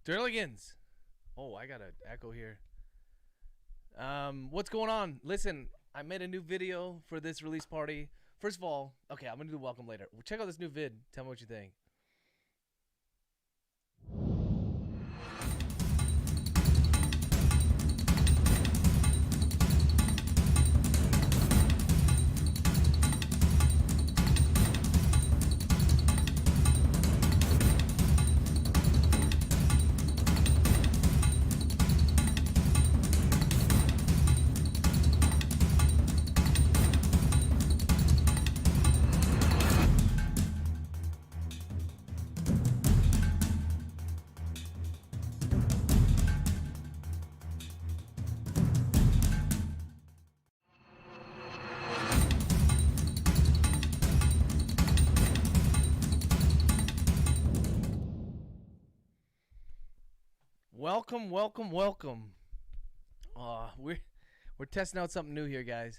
Durligans. Oh, I got an echo here. What's going on? Listen, I made a new video for this release party. First of all, okay, I'm gonna do welcome later. Check out this new vid. Tell me what you think. Welcome, welcome, welcome. We're testing out something new here, guys.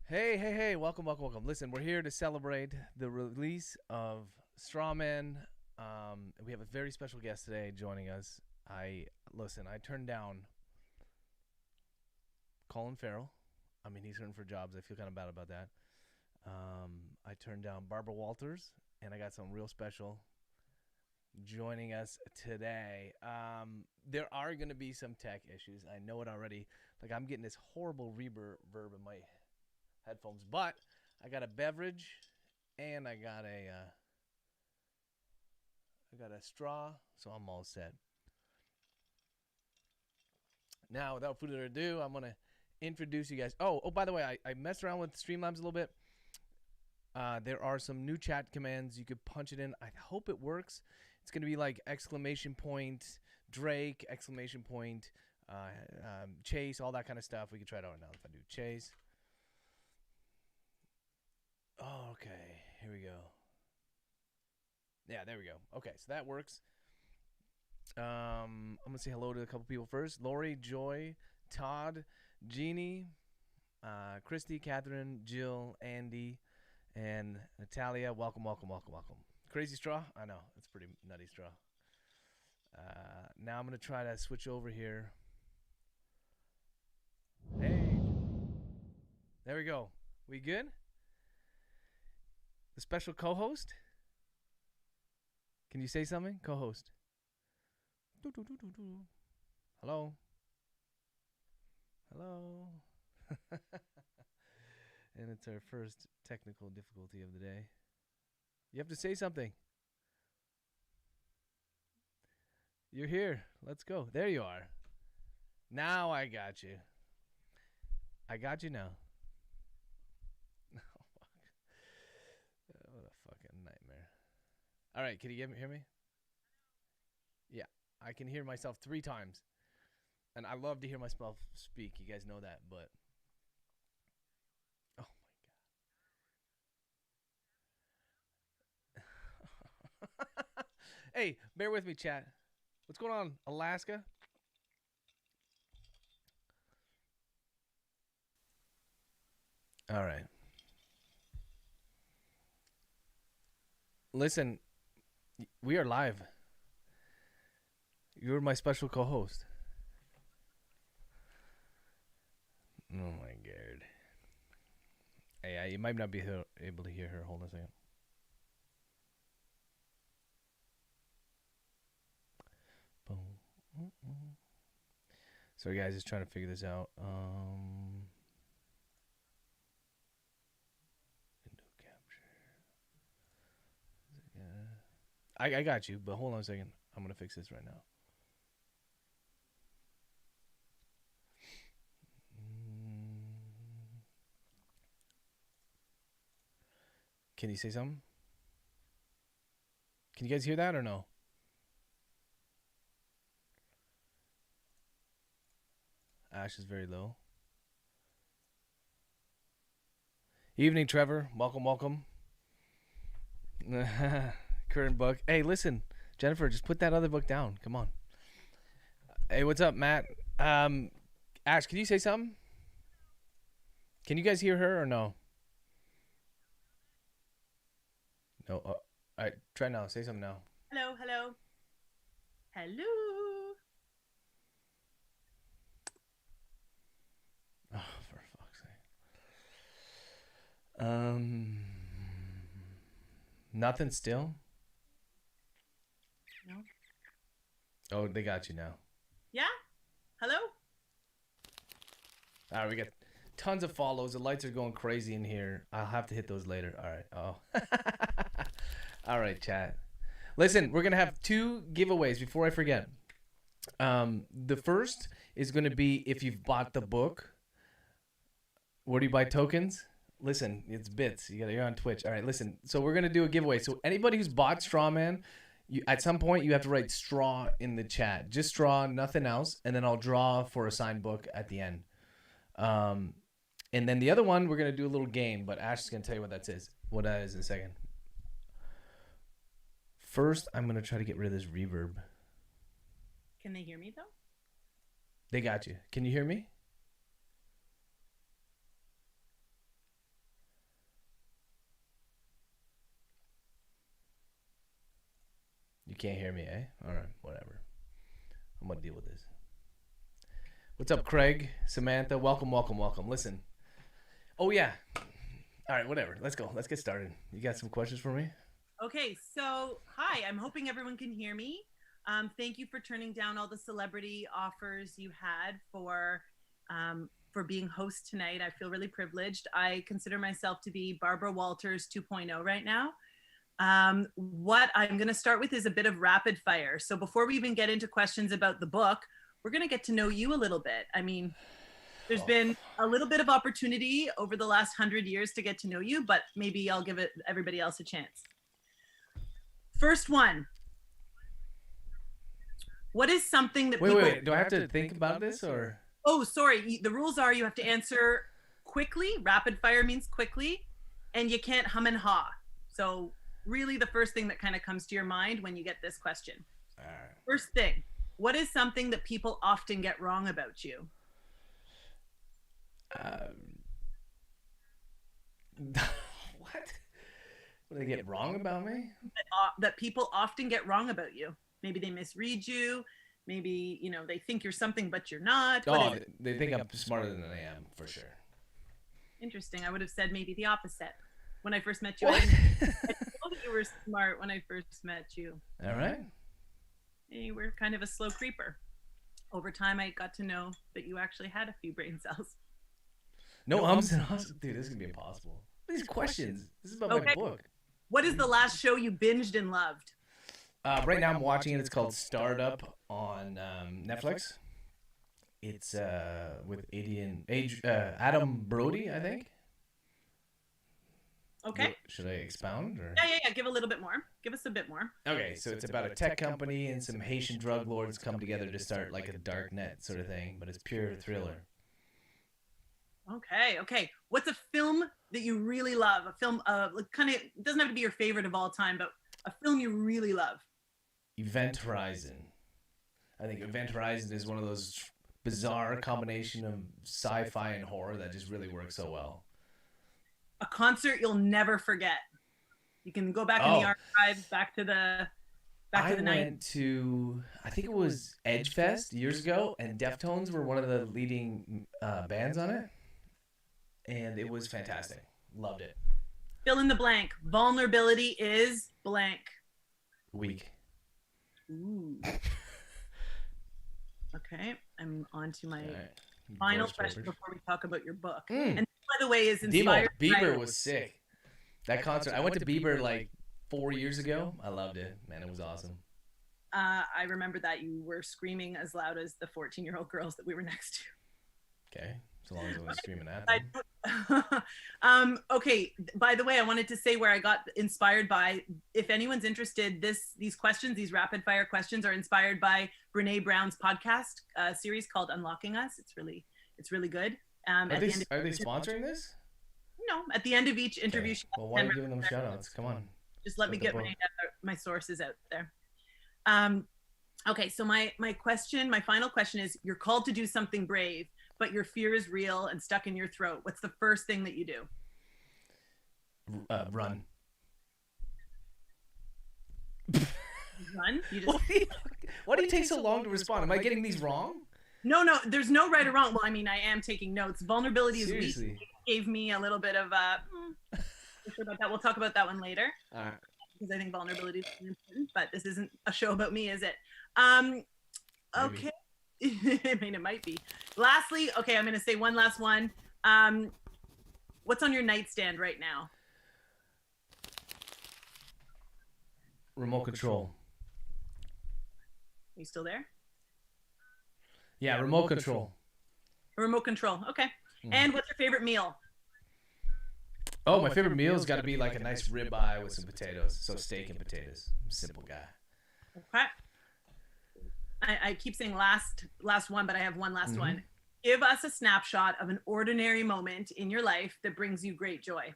Hey, welcome, welcome, welcome. Listen, we're here to celebrate the release of Strawman. We have a very special guest today joining us. I turned down Colin Farrell. I mean, he's hunting for jobs. I feel kind of bad about that. I turned down Barbara Walters, and I got something real special joining us today. There are going to be some tech issues. I know it already. Like, I'm getting this horrible reverb in my headphones, but I got a beverage and I got a straw, so I'm all set. Now, without further ado, I'm going to introduce you guys. Oh, by the way, I messed around with Streamlabs a little bit. There are some new chat commands. You could punch it in. I hope it works. It's going to be like exclamation point Drake, exclamation point Chase, all that kind of stuff. We can try it out now if I do Chase. Oh, okay, here we go. Yeah, there we go. Okay, so that works. I'm going to say hello to a couple people first. Lori, Joy, Todd, Jeannie, Christy, Catherine, Jill, Andy, and Natalia. Welcome, welcome, welcome, welcome. Crazy straw? I know. It's pretty nutty straw. Now I'm going to try to switch over here. Hey. There we go. We good? The special co-host? Can you say something? Co-host. Hello? Hello? And it's our first technical difficulty of the day. You have to say something. You're here. Let's go. There you are. Now I got you. I got you now. Oh, fuck. What a fucking nightmare. All right, can you hear me? Yeah, I can hear myself 3 times. And I love to hear myself speak. You guys know that, but... Oh, my God. Hey, bear with me, chat. What's going on, Alaska? All right. Listen, we are live. You're my special co-host. Oh my God. Hey, you might not be able to hear her. Hold on a second. Boom. Sorry, guys, just trying to figure this out. Window capture. I got you, but hold on a second. I'm gonna fix this right now. Can you say something? Can you guys hear that or no? Ash is very low. Evening, Trevor. Welcome, welcome. Current book. Hey, listen, Jennifer, just put that other book down. Come on. Hey, what's up, Matt? Ash, can you say something? Can you guys hear her or no? No. All right, try now. Say something now. Hello. Hello. Oh, for fuck's sake. Nothing still? No. Oh, they got you now. Yeah? Hello? All right, we got tons of follows. The lights are going crazy in here. I'll have to hit those later. All right. Oh. All right, chat. Listen, we're going to have 2 giveaways before I forget. The first is going to be if you've bought the book. Where do you buy tokens? Listen, it's bits. You're on Twitch. All right, listen. So we're going to do a giveaway. So anybody who's bought Strawman, at some point you have to write straw in the chat. Just straw, nothing else. And then I'll draw for a signed book at the end. And then the other one, we're going to do a little game, but Ash is going to tell you what that is in a second. First, I'm going to try to get rid of this reverb. Can they hear me, though? They got you. Can you hear me? You can't hear me, eh? All right, whatever. I'm going to deal with this. What's up, Craig? Samantha, welcome. Listen. Oh, yeah. All right, whatever. Let's go. Let's get started. You got some questions for me? Okay, so hi. I'm hoping everyone can hear me. Thank you for turning down all the celebrity offers you had for being host tonight. I feel really privileged. I consider myself to be Barbara Walters 2.0 right now. What I'm going to start with is a bit of rapid fire. So before we even get into questions about the book, we're going to get to know you a little bit. I mean, there's been a little bit of opportunity over the last 100 years to get to know you, but maybe I'll give everybody else a chance. First one. What is something that Wait. Do I have to think about this or? Oh, sorry. The rules are you have to answer quickly. Rapid fire means quickly, and you can't hum and haw. So really the first thing that kind of comes to your mind when you get this question. All right. First thing, what is something that people often get wrong about you? What? What do they get wrong about me? That people often get wrong about you. Maybe they misread you. Maybe, they think you're something, but you're not. Oh, they think I'm smarter than I am, for sure. Interesting. I would have said maybe the opposite. When I first met you, I told you were smart when I first met you. All right. You were kind of a slow creeper. Over time, I got to know that you actually had a few brain cells. No ums and ahs. Dude, this is going to be impossible. These questions. This is about my book. What is the last show you binged and loved? Right now I'm watching it. It's called Startup on Netflix. It's with Adam Brody, I think. Okay. Should I expound? Or? Yeah. Give a little bit more. Give us a bit more. Okay, so it's about a tech company and some Haitian drug lords come together to start like a dark net sort of thing, but it's pure thriller. Okay. What's a film that you really love? A film kind of, it doesn't have to be your favorite of all time, but a film you really love. Event Horizon. I think Event Horizon is one of those bizarre combination of sci-fi and horror that just really works so well. A concert you'll never forget. You can go back in the archives, back to the I went to, I think it was Edge Fest years ago, and Deftones were one of the leading bands on it, and it was fantastic. Loved it. Fill in the blank. Vulnerability is blank. Weak. Ooh. Okay, I'm on to my final question before we talk about your book. And by the way, is inspired. Bieber was sick. That concert. I went to Bieber like 4 years ago. I loved it. Man, it was awesome. I remember that you were screaming as loud as the 14-year-old girls that we were next to. Okay. So long as I was screaming at them. Okay. By the way, I wanted to say where I got inspired by. If anyone's interested, these questions, these rapid fire questions, are inspired by Brene Brown's podcast series called Unlocking Us. It's really good. Are they sponsoring this? No. At the end of each interview, okay. Well, why are you giving them shout outs? Come on. Just let me get my sources out there. Okay. So my final question is: you're called to do something brave, but your fear is real and stuck in your throat. What's the first thing that you do? Run. One. You just Why do you take so long to respond? Am I getting these wrong? no. There's no right or wrong. Well, I mean, I am taking notes. Vulnerability is Seriously. weak. Gave me a little bit of sure about that. We'll talk about that one later. All right. Because I think vulnerability is important, but this isn't a show about me, is it? Okay. I mean, it might be. Lastly, okay, I'm going to say one last one. What's on your nightstand right now? Remote control. Are you still there? Yeah, remote control. Remote control. Okay. And what's your favorite meal? Oh, my favorite meal's got to be like a nice ribeye with some potatoes. So steak and potatoes. Simple guy. Okay. I keep saying last one, but I have one last one. Give us a snapshot of an ordinary moment in your life that brings you great joy.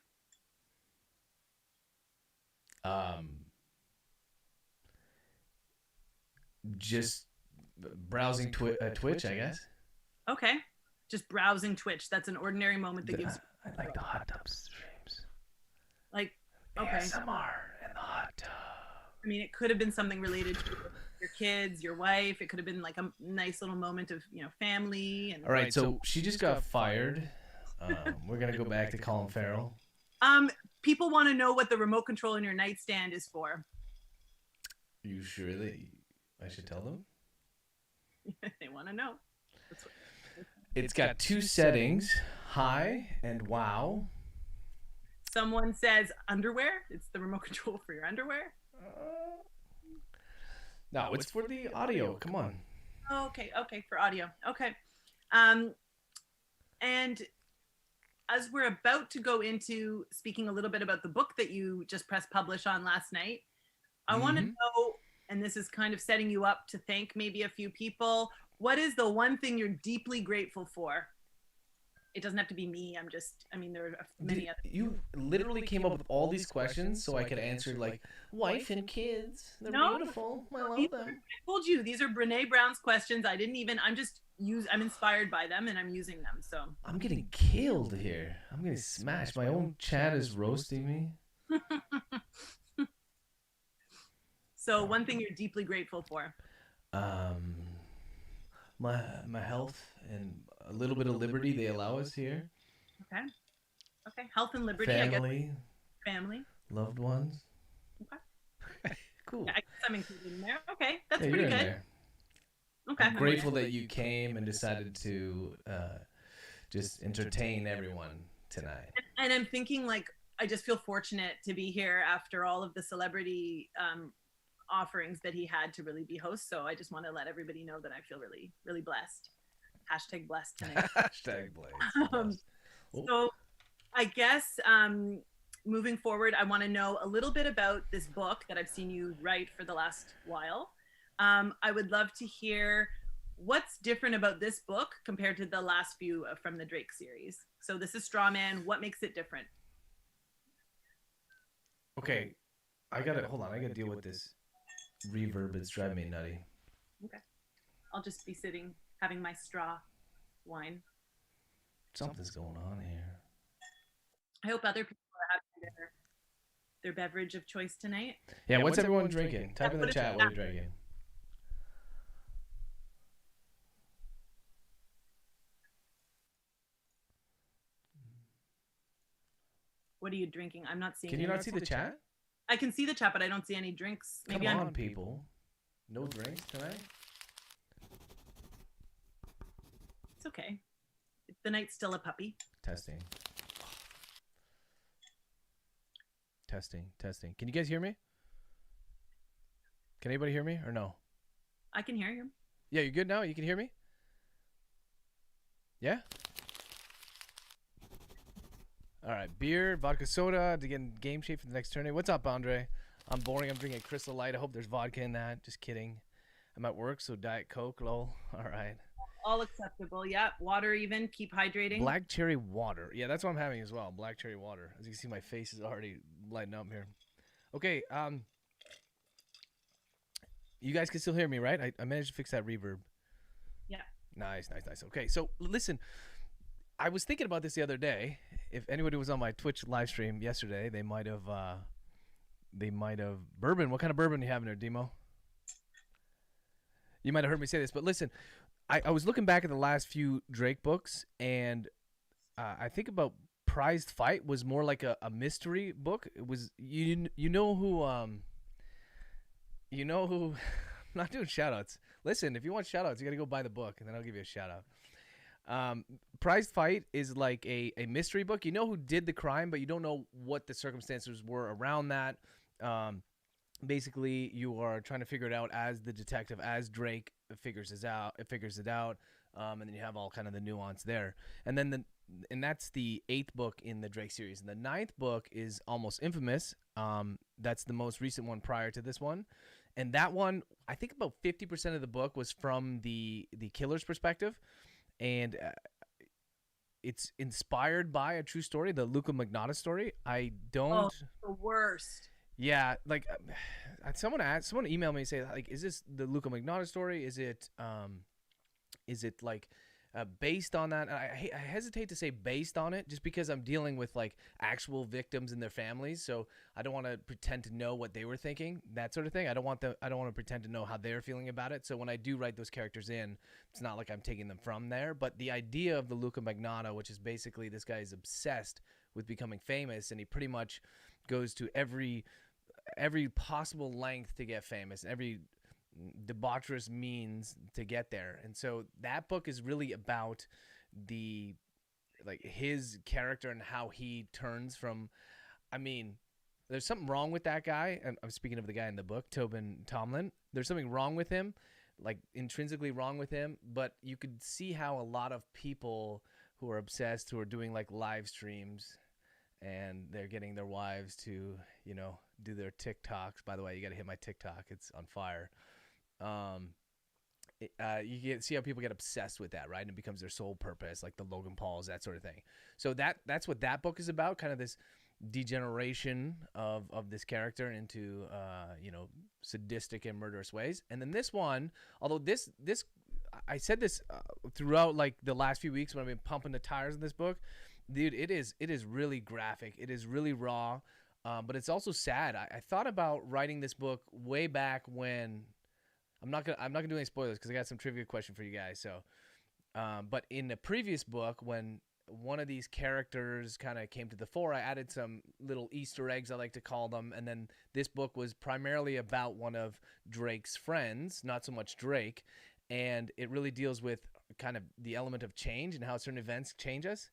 Just browsing Twitch, I guess. Okay. Just browsing Twitch. That's an ordinary moment that gives. I like the hot tub streams. Like, okay. ASMR in the hot tub. I mean, it could have been something related to your kids, your wife. It could have been like a nice little moment of, family. And all right, so she just got fired. We're gonna go back to Colin Farrell. People want to know what the remote control in your nightstand is for. You sure that I should tell them? They want to know. It's got two settings, high and wow. Someone says underwear. It's the remote control for your underwear. No, it's for the audio. Come on. Oh, okay, for audio. Okay. And as we're about to go into speaking a little bit about the book that you just pressed publish on last night, I want to know, and this is kind of setting you up to thank maybe a few people, what is the one thing you're deeply grateful for? It doesn't have to be me. There are many other. You literally came up with all these questions so I could answer like wife and kids. They're beautiful. I love them. I told you, these are Brene Brown's questions. I'm inspired by them and I'm using them. So I'm getting killed here. I'm getting smashed. My own chat is roasting me. So one thing you're deeply grateful for. My health and a little bit of liberty they allow us here. Okay. Health and liberty. Family. I guess. Family. Loved ones. Okay. Cool. Yeah, I guess I'm included in there. Okay, that's yeah, pretty you're in good. There. Okay. I'm grateful that you came and decided to just entertain everyone tonight. And I'm thinking I just feel fortunate to be here after all of the celebrity offerings that he had to really be host. So I just want to let everybody know that I feel really, really blessed. # blessed tonight. # blessed. So I guess moving forward, I want to know a little bit about this book that I've seen you write for the last while. I would love to hear what's different about this book compared to the last few from the Drake series. So this is Strawman. What makes it different? Okay. Hold on. I got to deal with this reverb. It's driving me nutty. Okay. I'll just be sitting having my straw wine. Something's going on here. I hope other people are having their beverage of choice tonight. Yeah, what's everyone drinking? Type in the chat what you're drinking. What are you drinking? I'm not seeing. Can you not see the chat? I can see the chat, but I don't see any drinks. Maybe Come on, people. No drinks tonight? It's okay. The night's still a puppy. Testing. Can you guys hear me? Can anybody hear me or no? I can hear you. Yeah, you're good now? You can hear me? Yeah? All right, beer, vodka soda to get in game shape for the next tournament. What's up, Andre? I'm boring. I'm drinking Crystal Light. I hope there's vodka in that. Just kidding. I'm at work, so Diet Coke, lol. All right. All acceptable. Yeah, water even. Keep hydrating. Black cherry water. Yeah, that's what I'm having as well. Black cherry water. As you can see, my face is already lighting up here. Okay, you guys can still hear me, right? I managed to fix that reverb. Yeah. Nice. Okay, so listen, I was thinking about this the other day. If anybody was on my Twitch live stream yesterday, they might have bourbon. What kind of bourbon do you have in there, Demo? You might have heard me say this, but listen, I was looking back at the last few Drake books, and I think about Prized Fight was more like a mystery book. It was you know who you know who. I'm not doing shout outs. Listen, if you want shout outs, you got to go buy the book, and then I'll give you a shout out. Prized Fight is like a mystery book. You know who did the crime, but you don't know what the circumstances were around that. Basically, you are trying to figure it out as the detective, as Drake figures it out. And then you have all kind of the nuance there. And that's the 8th book in the Drake series. And the 9th book is Almost Infamous. That's the most recent one prior to this one. And that one, I think about 50% of the book was from the killer's perspective. And it's inspired by a true story, the Luca Magnotta story. I don't. Oh, the worst. Yeah, like someone emailed me and say, like, is this the Luca Magnotta story? Is it like based on that? And I hesitate to say based on it, just because I'm dealing with like actual victims and their families, so I don't want to pretend to know what they were thinking, that sort of thing. I don't want to pretend to know how they're feeling about it. So when I do write those characters in, it's not like I'm taking them from there. But the idea of the Luca Magnotta, which is basically this guy is obsessed with becoming famous, and he pretty much goes to every possible length to get famous, every debaucherous means to get there. And so that book is really about his character and how he turns from, I mean, there's something wrong with that guy. And I'm speaking of the guy in the book, Tobin Tomlin. There's something wrong with him, like intrinsically wrong with him. But you could see how a lot of people who are obsessed, who are doing like live streams, and they're getting their wives to, do their TikToks. By the way, you got to hit my TikTok. It's on fire. You see how people get obsessed with that, right? And it becomes their sole purpose, like the Logan Pauls, that sort of thing. So that's what that book is about, kind of this degeneration of this character into, sadistic and murderous ways. And then this one, although this I said this throughout like the last few weeks when I've been pumping the tires in this book, dude, it is really graphic. It is really raw, but it's also sad. I thought about writing this book way back when. I'm not gonna do any spoilers because I got some trivia question for you guys. So, but in the previous book, when one of these characters kind of came to the fore, I added some little Easter eggs, I like to call them. And then this book was primarily about one of Drake's friends, not so much Drake, and it really deals with kind of the element of change and how certain events change us.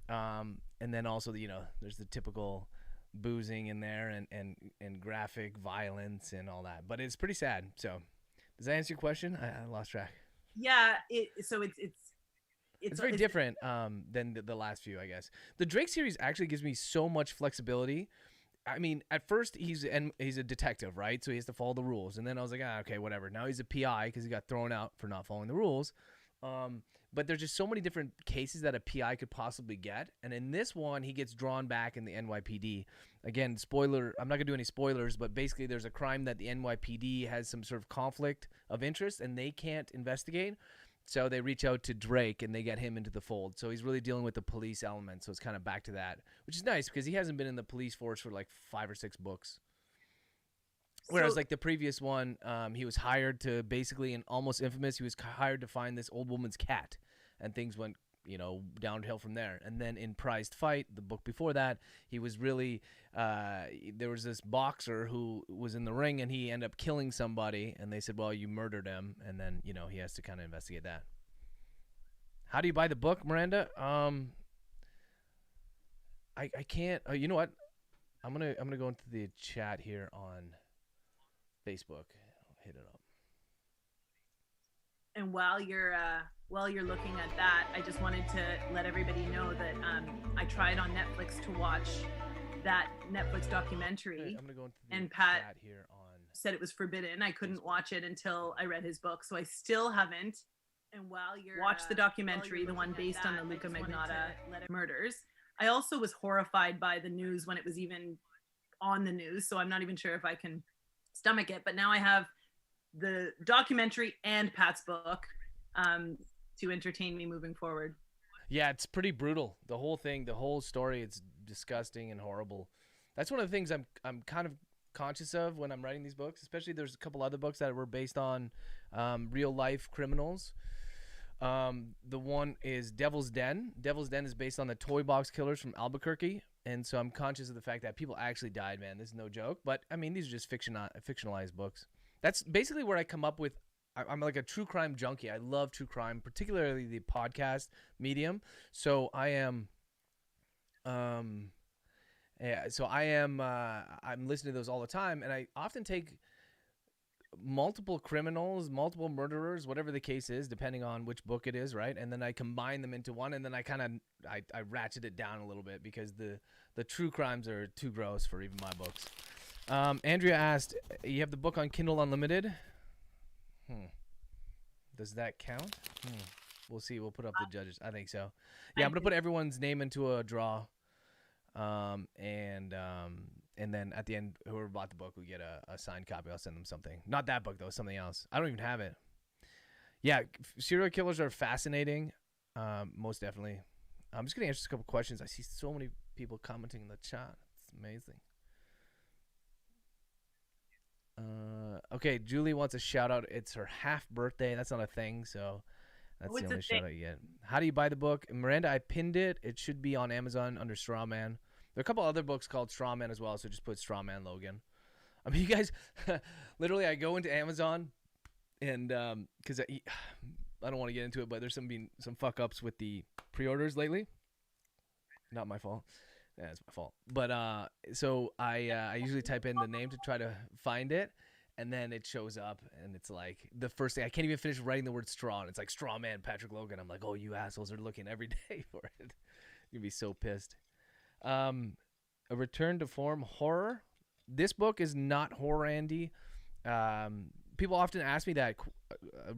And then also, there's the typical boozing in there and graphic violence and all that. But it's pretty sad. So, does that answer your question? I lost track. Yeah. It's very different than the last few, I guess. The Drake series actually gives me so much flexibility. I mean, at first he's a detective, right? So he has to follow the rules. And then I was like, okay, whatever. Now he's a PI because he got thrown out for not following the rules. But there's just so many different cases that a PI could possibly get. And in this one, he gets drawn back in the NYPD. Again, spoiler, I'm not going to do any spoilers, but basically there's a crime that the NYPD has some sort of conflict of interest and they can't investigate. So they reach out to Drake and they get him into the fold. So he's really dealing with the police element. So it's kind of back to that, which is nice because he hasn't been in the police force for like 5 or 6 books. Whereas like the previous one, he was hired to basically, in Almost Infamous, he was hired to find this old woman's cat, and things went, downhill from there. And then in Prized Fight, the book before that, he was really, there was this boxer who was in the ring and he ended up killing somebody, and they said, well, you murdered him, and then, he has to kind of investigate that. How do you buy the book, Miranda? I can't, you know what? I'm gonna go into the chat here on Facebook. I'll hit it up. And while you're looking at that, I just wanted to let everybody know that I tried on Netflix to watch that Netflix documentary. I'm gonna go into the and Pat chat here on said it was forbidden. I couldn't watch it until I read his book, so I still haven't. And while you're watch the documentary, the one based on the Luca Magnotta murders. I also was horrified by the news when it was even on the news, so I'm not even sure if I can stomach it. But now I have the documentary and Pat's book to entertain me moving forward. Yeah, it's pretty brutal. The whole thing, the whole story, it's disgusting and horrible. That's one of the things I'm kind of conscious of when I'm writing these books. Especially there's a couple other books that were based on real life criminals. The one is Devil's Den. Devil's Den is based on the toy box killers from Albuquerque, and so I'm conscious of the fact that people actually died, man. This is no joke. But I mean, these are just fictionalized books. That's basically where I come up with. I'm like a true crime junkie. I love true crime, particularly the podcast medium. So I am, yeah. So I am. I'm listening to those all the time, and I often take multiple criminals, multiple murderers, whatever the case is, depending on which book it is, right? And then I combine them into one, and then I kind of I ratchet it down a little bit because the true crimes are too gross for even my books. Andrea asked, "You have the book on Kindle Unlimited? Does that count? We'll see. We'll put up the judges. I think so. Yeah, I'm gonna put everyone's name into a draw, and then at the end, whoever bought the book will get a signed copy. I'll send them something. Not that book, though. Something else. I don't even have it. Yeah, serial killers are fascinating. Most definitely. I'm just going to answer a couple questions. I see so many people commenting in the chat. It's amazing. Okay, Julie wants a shout-out. It's her half birthday. That's not a thing, so that's the only shout-out you get. How do you buy the book? Miranda, I pinned it. It should be on Amazon under Strawman. There are a couple other books called Strawman as well, so just put Strawman Logan. I mean, you guys, literally, I go into Amazon, and because I don't want to get into it, but there's some fuck-ups with the pre-orders lately. Not my fault. Yeah, it's my fault. But so I usually type in the name to try to find it, and then it shows up, and it's like the first thing. I can't even finish writing the word straw, and it's like Strawman Patrick Logan. I'm like, oh, you assholes are looking every day for it. You'd be so pissed. A return to form horror. This book is not horror, Andy. People often ask me that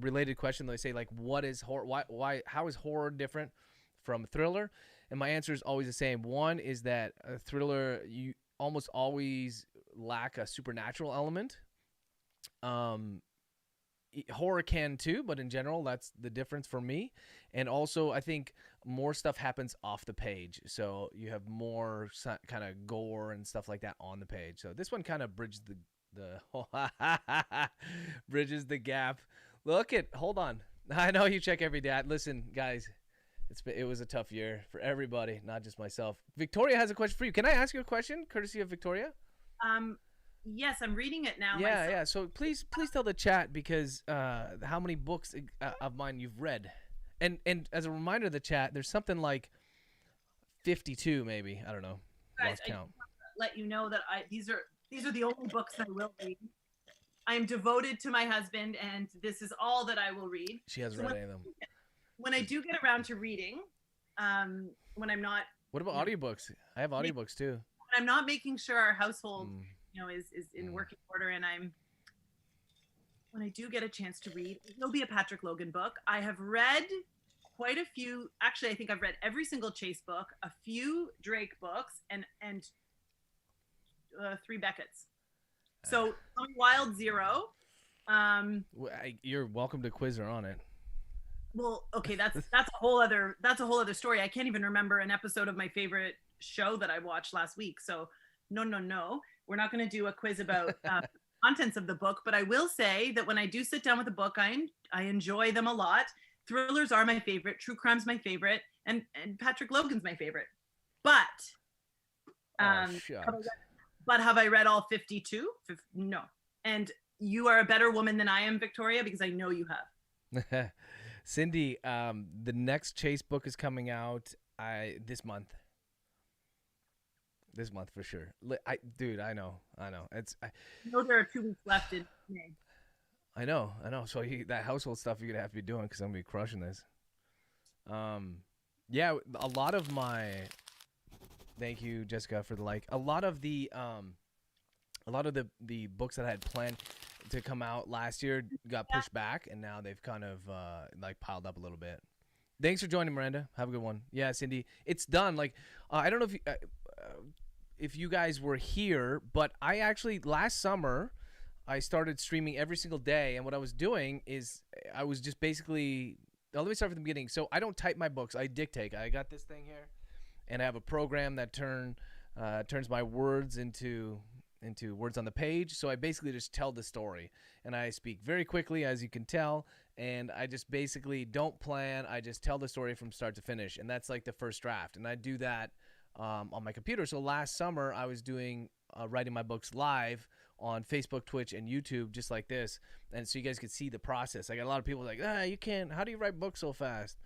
related question. They say, like, what is horror? Why? How is horror different from thriller? And my answer is always the same. One is that a thriller, you almost always lack a supernatural element. Horror can too, but in general, that's the difference for me. And also, I think more stuff happens off the page, so you have more kind of gore and stuff like that on the page. So this one kind of bridges bridges the gap. Hold on. I know you check every day. Listen, guys, it was a tough year for everybody, not just myself. Victoria has a question for you. Can I ask you a question, courtesy of Victoria? Yes, I'm reading it now. Yeah. So please tell the chat because how many books of mine you've read, and as a reminder of the chat, there's something like 52 maybe. I don't know. Lost count. Let you know that these are the only books that I will read. I am devoted to my husband, and this is all that I will read. She hasn't read any of them. When I do get around to reading, when I'm not. What about audiobooks? I have audiobooks too. When I'm not making sure our household, is in working order, and when I do get a chance to read, it'll be a Patrick Logan book. I have read quite a few. Actually, I think I've read every single Chase book, a few Drake books, and 3 Beckett's. So Wild Zero. You're welcome to quiz her on it. Well, okay, that's a whole other story. I can't even remember an episode of my favorite show that I watched last week. So no, we're not going to do a quiz about contents of the book. But I will say that when I do sit down with a book, I enjoy them a lot. Thrillers are my favorite. True crime's my favorite, and Patrick Logan's my favorite. But have I read all 52? No. And you are a better woman than I am, Victoria, because I know you have. Cindy, the next Chase book is coming out this month. This month for sure. I know. I know there are 2 weeks left in May. I know. So that household stuff you're gonna have to be doing because I'm gonna be crushing this. Yeah, a lot of my. Thank you, Jessica, for the like. A lot of the books that I had planned to come out last year got pushed back, and now they've kind of piled up a little bit. Thanks for joining, Miranda. Have a good one. Yeah, Cindy, it's done. Like, I don't know if you guys were here, but I actually last summer I started streaming every single day, and what I was doing is I was just basically. Let me start from the beginning. So I don't type my books. I dictate. I got this thing here, and I have a program that turns my words into into words on the page. So I basically just tell the story, and I speak very quickly, as you can tell, and I just basically don't plan. I just tell the story from start to finish, and that's like the first draft. And I do that on my computer. So last summer I was doing writing my books live on Facebook, Twitch, and YouTube, just like this, and so you guys could see the process. I got a lot of people like, you can't. How do you write books so fast?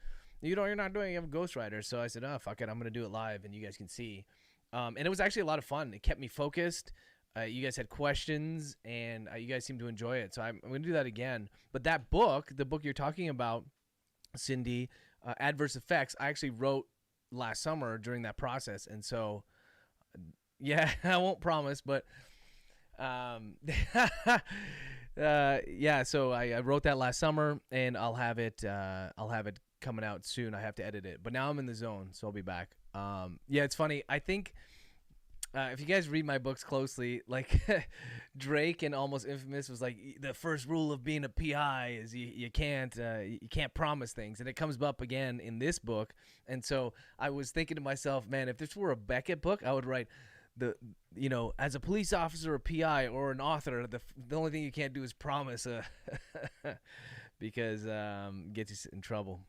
You're not doing it. You have a ghostwriter. So I said, fuck it, I'm gonna do it live, and you guys can see. And it was actually a lot of fun. It kept me focused. You guys had questions, and you guys seemed to enjoy it. So I'm going to do that again. But that book, the book you're talking about, Cindy, Adverse Effects, I actually wrote last summer during that process. And so, yeah, I won't promise, but yeah. So I wrote that last summer, and I'll have it coming out soon. I have to edit it, but now I'm in the zone, so I'll be back. Yeah, it's funny. I think. If you guys read my books closely, like Drake and Almost Infamous was like, the first rule of being a PI is you can't promise things, and it comes up again in this book. And so I was thinking to myself, man, if this were a Beckett book, I would write as a police officer, a PI, or an author, the only thing you can't do is promise, because gets you in trouble.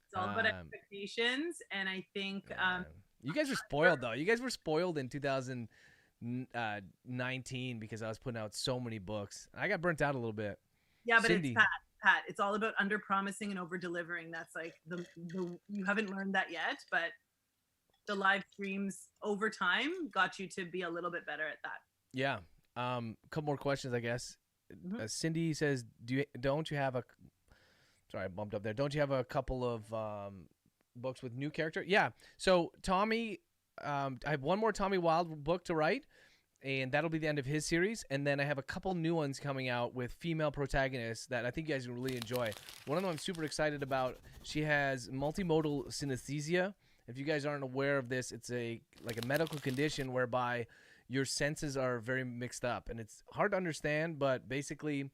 It's all about expectations, and I think you guys were spoiled, though. You guys were spoiled in 2019 because I was putting out so many books. I got burnt out a little bit. Yeah, but Cindy. It's Pat. It's all about under promising and over delivering. That's like the you haven't learned that yet, but the live streams over time got you to be a little bit better at that. Yeah. A couple more questions, I guess. Mm-hmm. Cindy says, don't you have a? Sorry, I bumped up there. Don't you have a couple of books with new character? Yeah. So Tommy, I have one more Tommy Wild book to write, and that'll be the end of his series. And then I have a couple new ones coming out with female protagonists that I think you guys will really enjoy. One of them I'm super excited about. She has multimodal synesthesia. If you guys aren't aware of this, it's like a medical condition whereby your senses are very mixed up, and it's hard to understand, but basically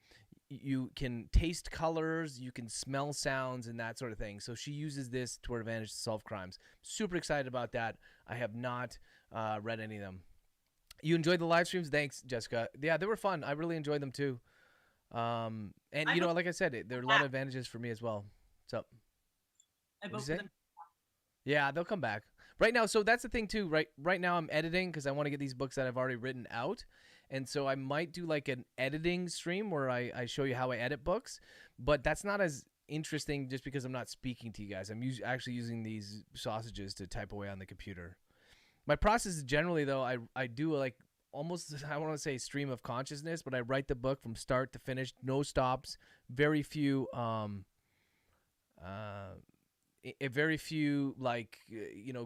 you can taste colors, you can smell sounds, and that sort of thing. So she uses this to her advantage to solve crimes. Super excited about that. I have not read any of them. You enjoyed the live streams? Thanks, Jessica. Yeah, they were fun. I really enjoyed them too. And like I said, there are a lot of advantages for me as well. So I vote for them. Yeah, they'll come back. Right now, so that's the thing too. Right now I'm editing because I want to get these books that I've already written out. And so I might do like an editing stream where I show you how I edit books. But that's not as interesting just because I'm not speaking to you guys. I'm actually using these sausages to type away on the computer. My process is generally, though, I do like almost, I want to say stream of consciousness, but I write the book from start to finish, no stops, very few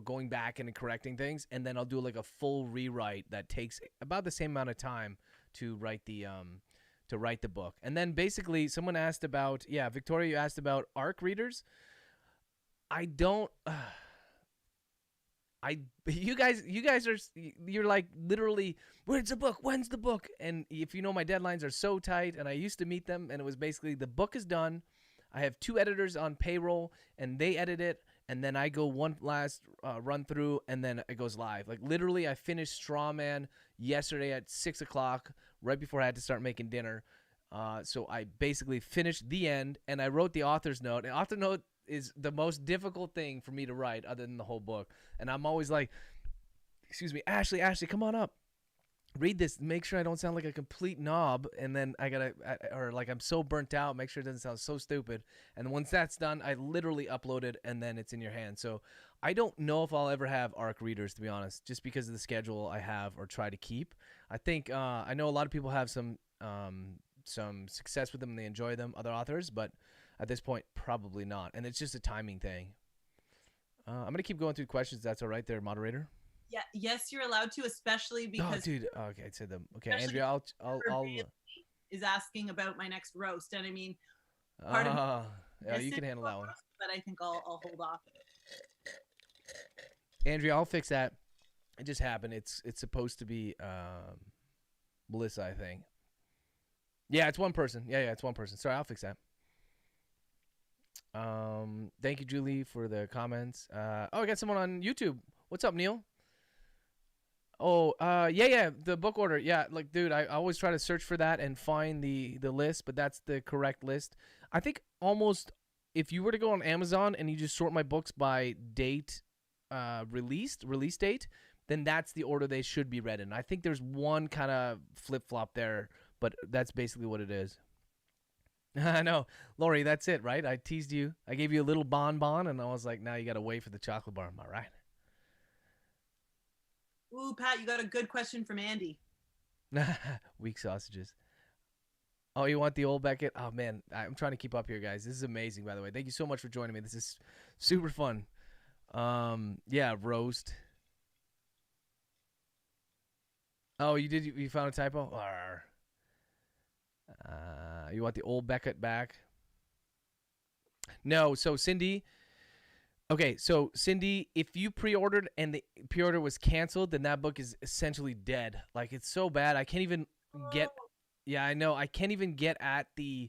going back and correcting things, and then I'll do like a full rewrite that takes about the same amount of time to write the book. And then basically someone asked about, Victoria, you asked about ARC readers. You guys you're like literally, when's the book? And if you know, my deadlines are so tight, and I used to meet them, and it was basically the book is done. I have 2 editors on payroll, and they edit it, and then I go one last run through, and then it goes live. Like literally, I finished Straw Man yesterday at 6:00, right before I had to start making dinner. So I basically finished the end, and I wrote the author's note. And author note is the most difficult thing for me to write, other than the whole book. And I'm always like, "Excuse me, Ashley, come on up. Read this, make sure I don't sound like a complete knob," and then I'm so burnt out, make sure it doesn't sound so stupid. And once that's done, I literally upload it, and then it's in your hands. So I don't know if I'll ever have ARC readers, to be honest, just because of the schedule I have or try to keep. I think I know a lot of people have some success with them and they enjoy them, other authors, but at this point, probably not. And it's just a timing thing. I'm gonna keep going through questions. That's all right, there, moderator. Yeah, yes, you're allowed to, especially because. Oh, dude. Okay, I'd say them. Okay, Andrea, I'll is asking about my next roast, and I mean, part of yeah, you can handle that one. But I think I'll hold off. Andrea, I'll fix that. It just happened. It's supposed to be Melissa, I think. Yeah, it's one person. Yeah, it's one person. Sorry, I'll fix that. Thank you, Julie, for the comments. I got someone on YouTube. What's up, Neil? Yeah, the book order. Yeah, like, dude, I always try to search for that and find the list, but that's the correct list. I think almost if you were to go on Amazon and you just sort my books by date, release date, then that's the order they should be read in. I think there's one kind of flip flop there, but that's basically what it is. I know, Lori. That's it, right? I teased you. I gave you a little bonbon, and I was like, now you got to wait for the chocolate bar. Am I right? Ooh, Pat, you got a good question from Andy. Weak sausages. Oh, you want the old Beckett? Oh man, I'm trying to keep up here, guys. This is amazing, by the way. Thank you so much for joining me. This is super fun. Yeah, roast. Oh, you did. You found a typo. You want the old Beckett back? No. So Cindy. Okay, so Cindy, if you pre-ordered and the pre-order was canceled, then that book is essentially dead. Like, it's so bad. I can't even get. Yeah, I know. I can't even get at the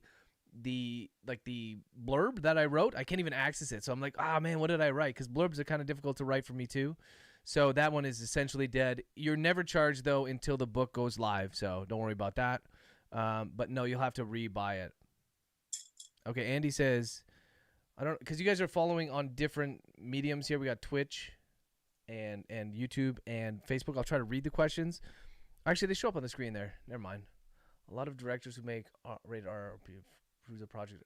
blurb that I wrote. I can't even access it. So I'm like, ah, man, what did I write? Because blurbs are kind of difficult to write for me too. So that one is essentially dead. You're never charged though until the book goes live. So don't worry about that. But no, you'll have to re-buy it. Okay, Andy says, I don't, because you guys are following on different mediums here. We got Twitch and YouTube and Facebook. I'll try to read the questions. Actually, they show up on the screen there. Never mind. A lot of directors who make rated R approves a project.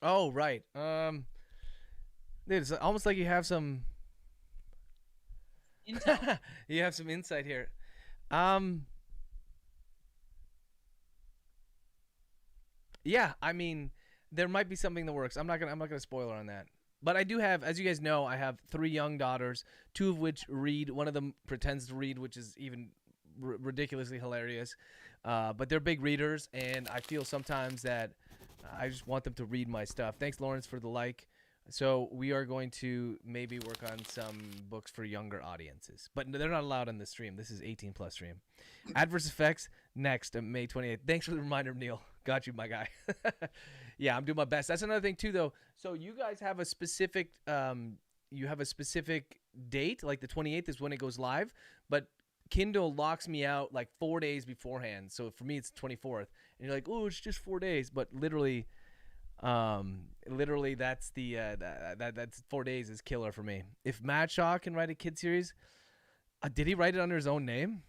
Oh, right. Dude, it's almost like you have some Intel. you have some insight here. Um, yeah, I mean, there might be something that works. I'm not gonna spoiler on that. But I do have, as you guys know, I have 3 young daughters, 2 of which read. One of them pretends to read, which is even ridiculously hilarious. But they're big readers, and I feel sometimes that I just want them to read my stuff. Thanks, Lawrence, for the like. So we are going to maybe work on some books for younger audiences, but they're not allowed on the stream. This is 18 plus stream. Adverse effects next, May 28th. Thanks for the reminder, Neil. Got you, my guy. Yeah, I'm doing my best. That's another thing too, though. So you guys have a specific, date, like the 28th is when it goes live, but Kindle locks me out like 4 days beforehand. So for me, it's 24th, and you're like, oh, it's just 4 days, but literally that's the that's 4 days is killer for me. If Matt Shaw can write a kid series, did he write it under his own name?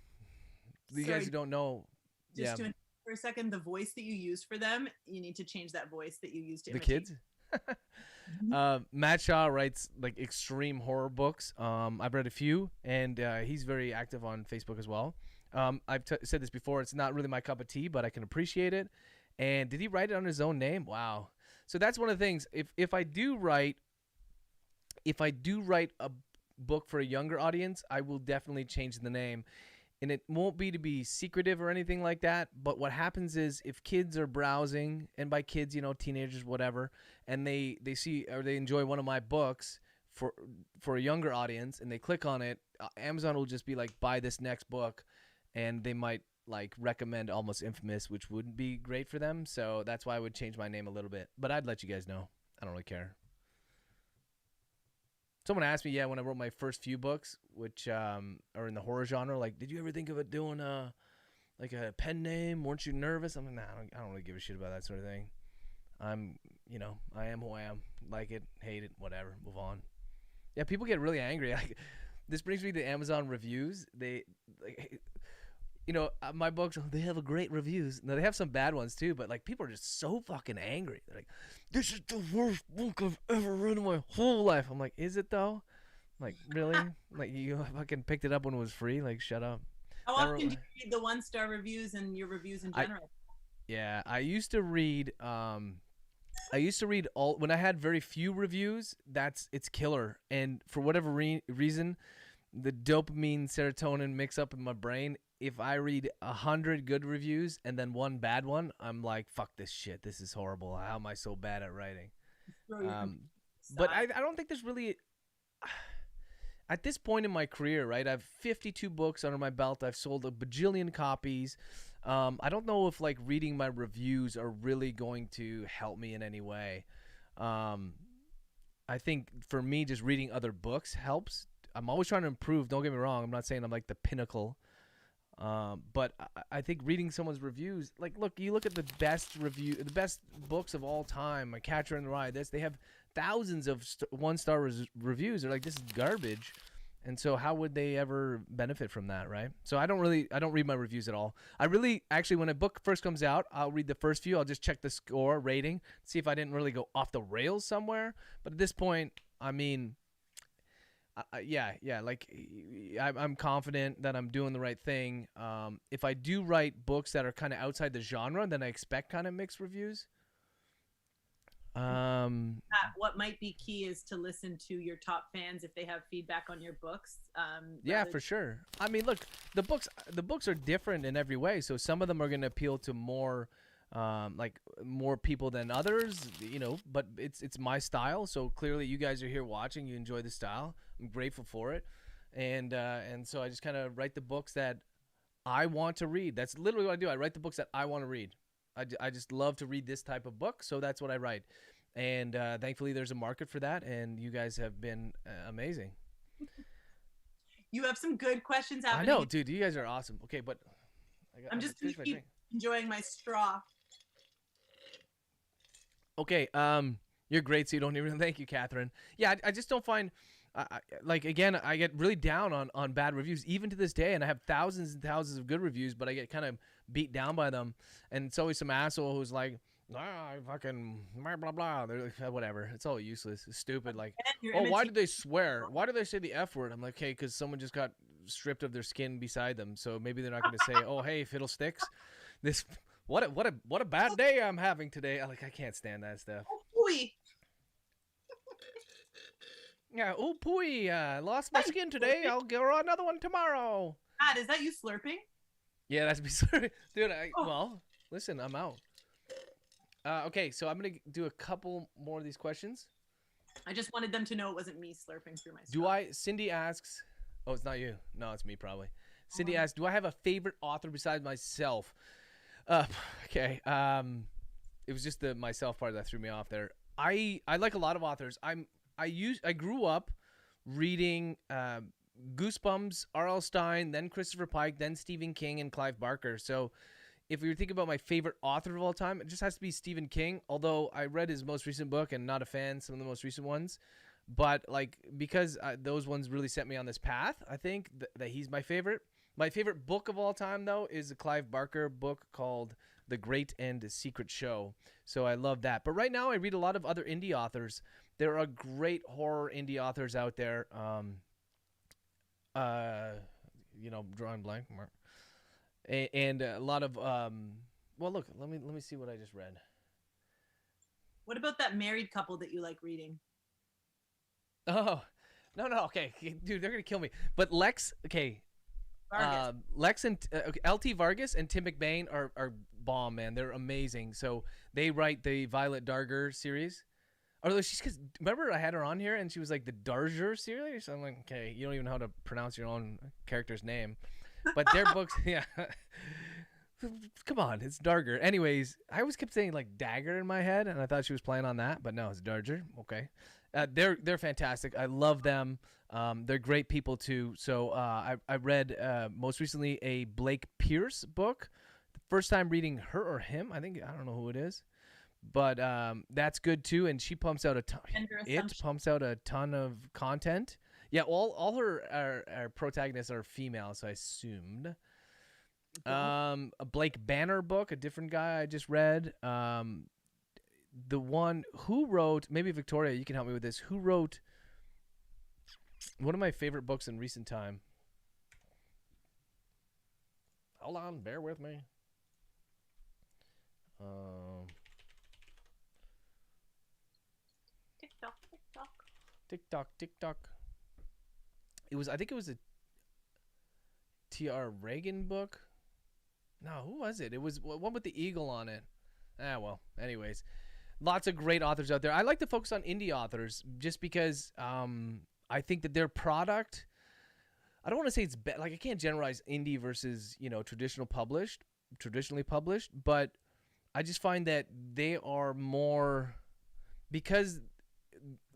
You guys who don't know, Just yeah, to for a second, the voice that you use for them, you need to change that voice that you use to the imitate. kids. Matt Shaw writes like extreme horror books. I've read a few, and he's very active on Facebook as well. I've said this before. It's not really my cup of tea, but I can appreciate it. And did he write it under his own name? Wow. So that's one of the things. If I do write a book for a younger audience, I will definitely change the name. And it won't be to be secretive or anything like that. But what happens is if kids are browsing, and by kids, teenagers, whatever, and they see or they enjoy one of my books for a younger audience, and they click on it, Amazon will just be like, buy this next book, and they might like recommend Almost Infamous, which wouldn't be great for them. So that's why I would change my name a little bit. But I'd let you guys know. I don't really care. Someone asked me, yeah, when I wrote my first few books, which are in the horror genre, like, did you ever think of it doing like a pen name? Weren't you nervous? I'm like, nah, I don't really give a shit about that sort of thing. I am who I am. Like it, hate it, whatever. Move on. Yeah, people get really angry. Like, this brings me to Amazon reviews. They like, my books, they have a great reviews. Now, they have some bad ones too, but like people are just so fucking angry. They're like, this is the worst book I've ever read in my whole life. I'm like, is it though? Like, really? Like, you fucking picked it up when it was free? Like, shut up. How often do you read the 1-star reviews and your reviews in general? Yeah, I used to read all when I had very few reviews. It's killer, and for whatever reason, the dopamine serotonin mix up in my brain. If I read 100 good reviews and then one bad one, I'm like, fuck this shit. This is horrible. How am I so bad at writing? But I don't think there's really, at this point in my career, right? I have 52 books under my belt. I've sold a bajillion copies. I don't know if like reading my reviews are really going to help me in any way. I think for me, just reading other books helps. I'm always trying to improve. Don't get me wrong. I'm not saying I'm like the pinnacle. But I think reading someone's reviews, like, look, you look at the best books of all time, like Catcher in the Rye. They have thousands of 1-star reviews. They're like, this is garbage, and so how would they ever benefit from that, right? So I don't read my reviews at all. I really, actually, when a book first comes out, I'll read the first few. I'll just check the score rating, see if I didn't really go off the rails somewhere. But at this point, I mean, yeah. Like, I'm confident that I'm doing the right thing. If I do write books that are kind of outside the genre, then I expect kind of mixed reviews. What might be key is to listen to your top fans if they have feedback on your books. Yeah, for sure. I mean, look, the books are different in every way. So some of them are going to appeal to more people than others, but it's my style. So clearly you guys are here watching, you enjoy the style. I'm grateful for it. And so I just kind of write the books that I want to read. That's literally what I do. I write the books that I want to read. I just love to read this type of book. So that's what I write. And thankfully there's a market for that. And you guys have been amazing. You have some good questions happening. I know, dude, you guys are awesome. Okay. But I'm just going to keep enjoying my straw. Okay, you're great, so you don't even thank you, Catherine. Yeah, I just don't find, again, I get really down on bad reviews, even to this day, and I have thousands and thousands of good reviews, but I get kind of beat down by them, and it's always some asshole who's like, I fucking blah, blah, blah. They're like, whatever. It's all useless. It's stupid. Like, why did they swear? Why did they say the F word? I'm like, hey, because someone just got stripped of their skin beside them, so maybe they're not going to say, oh, hey, fiddlesticks. This... What a bad day I'm having today. I can't stand that stuff. Oh, pooey. Yeah, oh pooey. Lost my skin today. I'll grow another one tomorrow. God, is that you slurping? Yeah, that's me slurping. Dude, well, listen, I'm out. Okay, so I'm going to do a couple more of these questions. I just wanted them to know it wasn't me slurping through my straw. Cindy asks, oh, it's not you. No, it's me probably. Cindy asks, do I have a favorite author besides myself? Okay. It was just the myself part that threw me off there. I like a lot of authors. I grew up reading Goosebumps, R.L. Stine, then Christopher Pike, then Stephen King and Clive Barker. So if we were thinking about my favorite author of all time, it just has to be Stephen King. Although I read his most recent book and not a fan, some of the most recent ones. But because those ones really set me on this path, I think that he's my favorite. My favorite book of all time, though, is a Clive Barker book called The Great and Secret Show. So I love that. But right now I read a lot of other indie authors. There are great horror indie authors out there. Drawing blank. And a lot of well, look, let me see what I just read. What about that married couple that you like reading? Oh, no, okay. Dude, they're going to kill me. But Lex and LT Vargas and Tim McBain are bomb, man. They're amazing. So they write the Violet Darger series. Although remember I had her on here and she was like the Darger series. So I'm like, okay, you don't even know how to pronounce your own character's name. But their books, yeah. Come on, it's Darger. Anyways, I always kept saying like Dagger in my head, and I thought she was playing on that, but no, it's Darger. Okay, they're fantastic. I love them. They're great people too. So I read most recently a Blake Pierce book. The first time reading her or him. I don't know who it is, but that's good too. And she pumps out pumps out a ton of content. Yeah, all her protagonists are female, so I assumed. A Blake Banner book, a different guy I just read. The one who wrote, maybe Victoria, you can help me with this. Who wrote one of my favorite books in recent time? Hold on, bear with me. TikTok. I think it was a T.R. Reagan book. No, who was it? It was one with the eagle on it. Well, anyways. Lots of great authors out there. I like to focus on indie authors just because I think that their product, I don't want to say it's I can't generalize indie versus, traditionally published, but I just find that they are more, because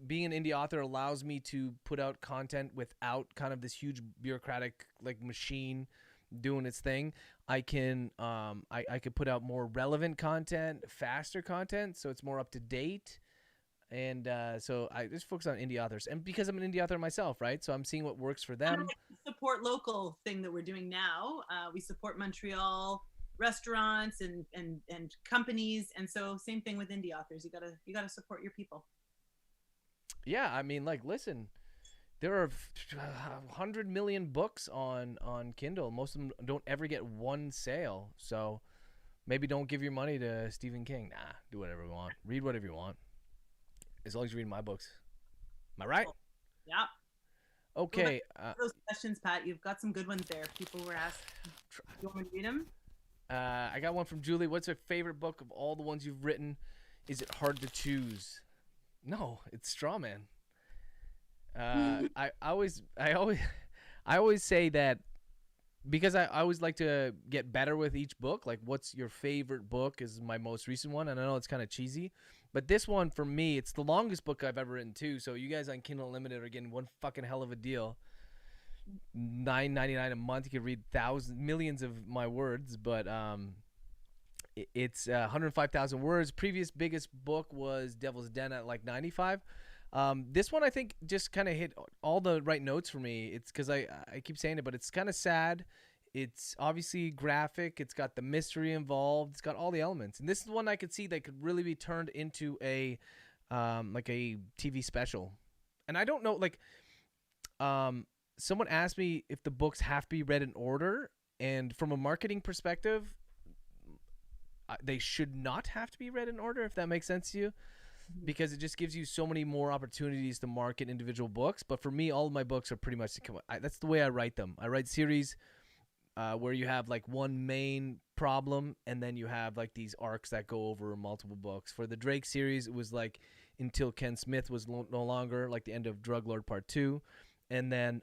being an indie author allows me to put out content without kind of this huge bureaucratic like machine doing its thing. I can I could put out more relevant content, faster content, so it's more up to date. And so I just focus on indie authors, and because I'm an indie author myself, right? So I'm seeing what works for Kind of them. like the support local thing that we're doing now. We support Montreal restaurants and companies, and so same thing with indie authors. You gotta support your people. Yeah, I mean, like, listen, there are 100 million books on Kindle. Most of them don't ever get one sale. So maybe don't give your money to Stephen King. Nah, do whatever you want. Read whatever you want, as long as you read my books. Am I right? Yeah. Go back Okay. to those questions, Pat. You've got some good ones there. People were asking. You want me to read them? I got one from Julie. What's your favorite book of all the ones you've written? Is it hard to choose? No, it's Strawman. I always say that because I always like to get better with each book. Like, what's your favorite book is my most recent one, and I know it's kind of cheesy, but this one for me, it's the longest book I've ever written too. So you guys on Kindle Unlimited are getting one fucking hell of a deal. $9.99 a month. You can read thousands, millions of my words, but it's 105,000 words. Previous biggest book was Devil's Den at like 95. This one I think just kind of hit all the right notes for me. It's because I keep saying it, but it's kind of sad. It's obviously graphic. It's got the mystery involved. It's got all the elements. And this is one I could see that could really be turned into like a TV special. And I don't know, like, someone asked me if the books have to be read in order, and from a marketing perspective, they should not have to be read in order, if that makes sense to you, because it just gives you so many more opportunities to market individual books. But for me, all of my books are pretty much that's the way I write them. I write series where you have like one main problem, and then you have like these arcs that go over multiple books. For the Drake series, it was like until Ken Smith was no longer, like the end of Drug Lord Part 2. And then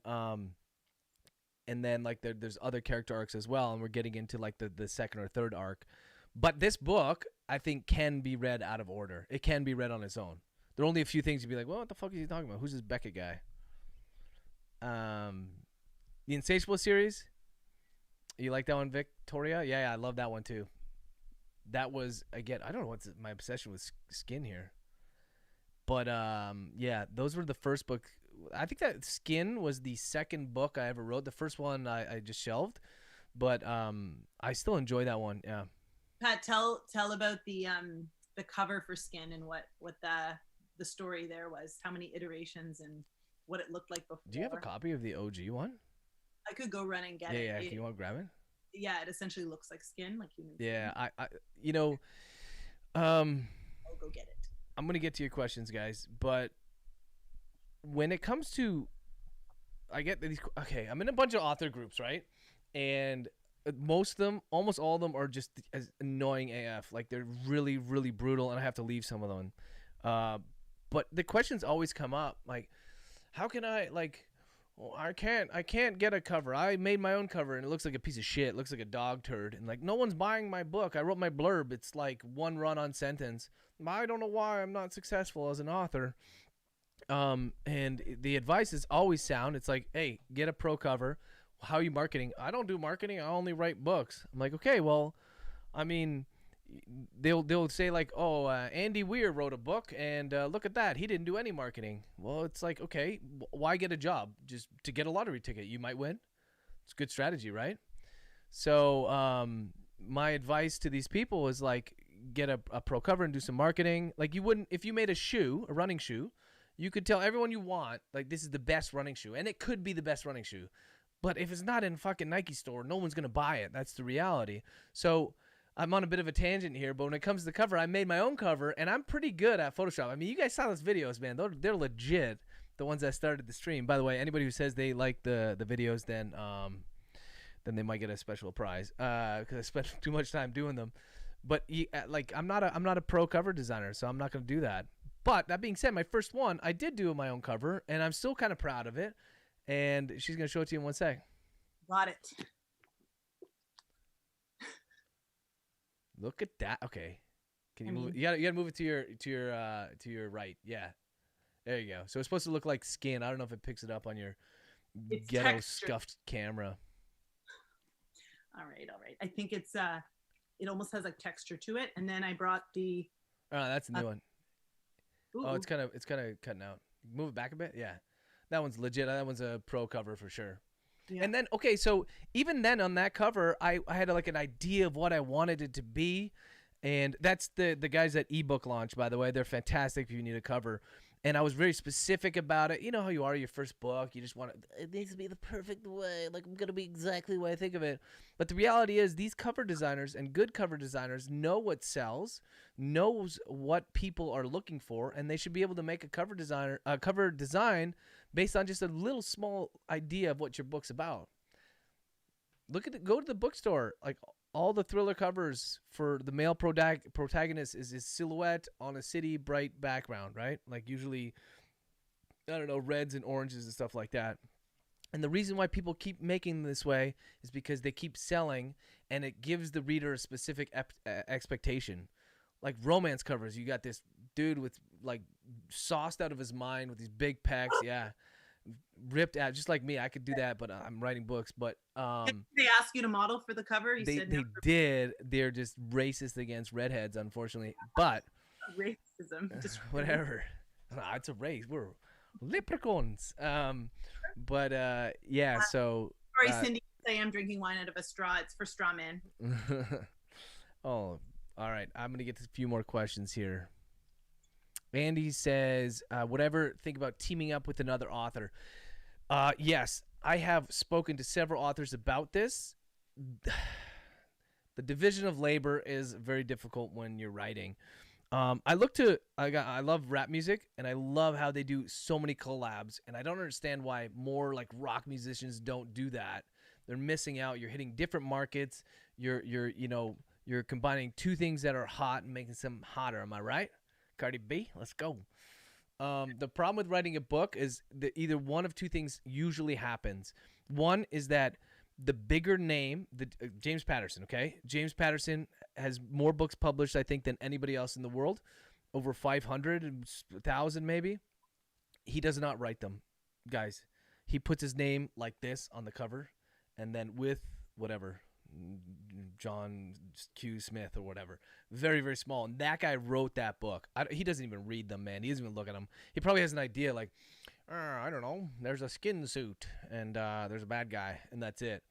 like there's other character arcs as well, and we're getting into like the second or third arc. But this book, I think, can be read out of order. It can be read on its own. There are only a few things you'd be like, well, what the fuck is he talking about? Who's this Beckett guy? The Insatiable series. You like that one, Victoria? Yeah, I love that one too. That was, again, I don't know what's my obsession with Skin here. But yeah, those were the first book. I think that Skin was the second book I ever wrote. The first one I just shelved, but I still enjoy that one. Yeah. Pat, tell about the cover for Skin and what the story there was. How many iterations and what it looked like before. Do you have a copy of the OG one? I could go run and get it. Yeah. You want to grab it? Yeah, it essentially looks like skin, like human skin. Yeah, I I'll go get it. I'm gonna get to your questions, guys, but when it comes to, I get these. Okay, I'm in a bunch of author groups, right? And most of them, almost all of them, are just as annoying AF. Like, they're really, really brutal, and I have to leave some of them. But the questions always come up, like, how can I, like, well, I can't get a cover. I made my own cover, and it looks like a piece of shit. It looks like a dog turd, and like, no one's buying my book. I wrote my blurb. It's like one run-on sentence. I don't know why I'm not successful as an author. And the advice is always sound. It's like, hey, get a pro cover. How are you marketing? I don't do marketing. I only write books. I'm like, okay, well, I mean, they'll say like, oh, Andy Weir wrote a book, and look at that, he didn't do any marketing. Well, it's like, okay, why get a job? Just to get a lottery ticket, you might win. It's a good strategy, right? So my advice to these people is like, get a pro cover and do some marketing. Like, you wouldn't, if you made a running shoe, you could tell everyone you want, like, this is the best running shoe, and it could be the best running shoe. But if it's not in fucking Nike store, no one's gonna buy it. That's the reality. So I'm on a bit of a tangent here, but when it comes to the cover, I made my own cover, and I'm pretty good at Photoshop. I mean, you guys saw those videos, man. They're legit. The ones that started the stream. By the way, anybody who says they like the videos, then they might get a special prize because I spent too much time doing them. But like, I'm not a pro cover designer, so I'm not gonna do that. But that being said, my first one, I did do my own cover, and I'm still kind of proud of it. And she's gonna show it to you in 1 sec. Got it. Look at that. Okay, can you move? You gotta move it to your right. Yeah, There you go. So it's supposed to look like skin. I don't know if it picks it up on your It's ghetto texture. scuffed camera. All right, all right. I think it's it almost has like texture to it. And then I brought the Oh, that's a new one. ooh, Oh, it's kind of cutting out. Move it back a bit. Yeah, that one's legit. That one's a pro cover for sure. yeah. And then okay, so even then on that cover, I had like an idea of what I wanted it to be, and that's the guys at ebook launch, by the way. They're fantastic if you need a cover. And I was very specific about it. You know how you are your first book. You just want it needs to be the perfect way. Like, I'm going to be exactly the way I think of it. But the reality is these cover designers and good cover designers know what sells, knows what people are looking for, and they should be able to make a cover design based on just a little small idea of what your book's about. Look at it. Go to the bookstore. Like, all the thriller covers for the male protagonist is his silhouette on a city bright background, right? Like usually, I don't know, reds and oranges and stuff like that. And the reason why people keep making them this way is because they keep selling, and it gives the reader a specific expectation. Like romance covers, you got this dude with like sauced out of his mind with these big pecs, yeah, ripped out, just like me. I could do that, but I'm writing books. But Did they ask you to model for the cover? You said no. they did. They're just racist against redheads, unfortunately. But Racism. Just whatever. It's a race. We're leprechauns. But yeah. So. Sorry, Cindy. I am drinking wine out of a straw. It's for straw man. Oh, all right. I'm gonna get to a few more questions here. Andy says, whatever, think about teaming up with another author. Yes, I have spoken to several authors about this. The division of labor is very difficult when you're writing. I love rap music, and I love how they do so many collabs, and I don't understand why more like rock musicians don't do that. They're missing out. You're hitting different markets. You're combining two things that are hot and making them hotter. Am I right? Cardi B, let's go. The problem with writing a book is that either one of two things usually happens. One is that the bigger name, James Patterson, okay? James Patterson has more books published, I think, than anybody else in the world. Over 500, 1,000 maybe. He does not write them, guys. He puts his name like this on the cover, and then with whatever, John Q. Smith or whatever. Very, very small. And that guy wrote that book. He doesn't even read them, man. He doesn't even look at them. He probably has an idea like, I don't know, there's a skin suit and there's a bad guy, and that's it.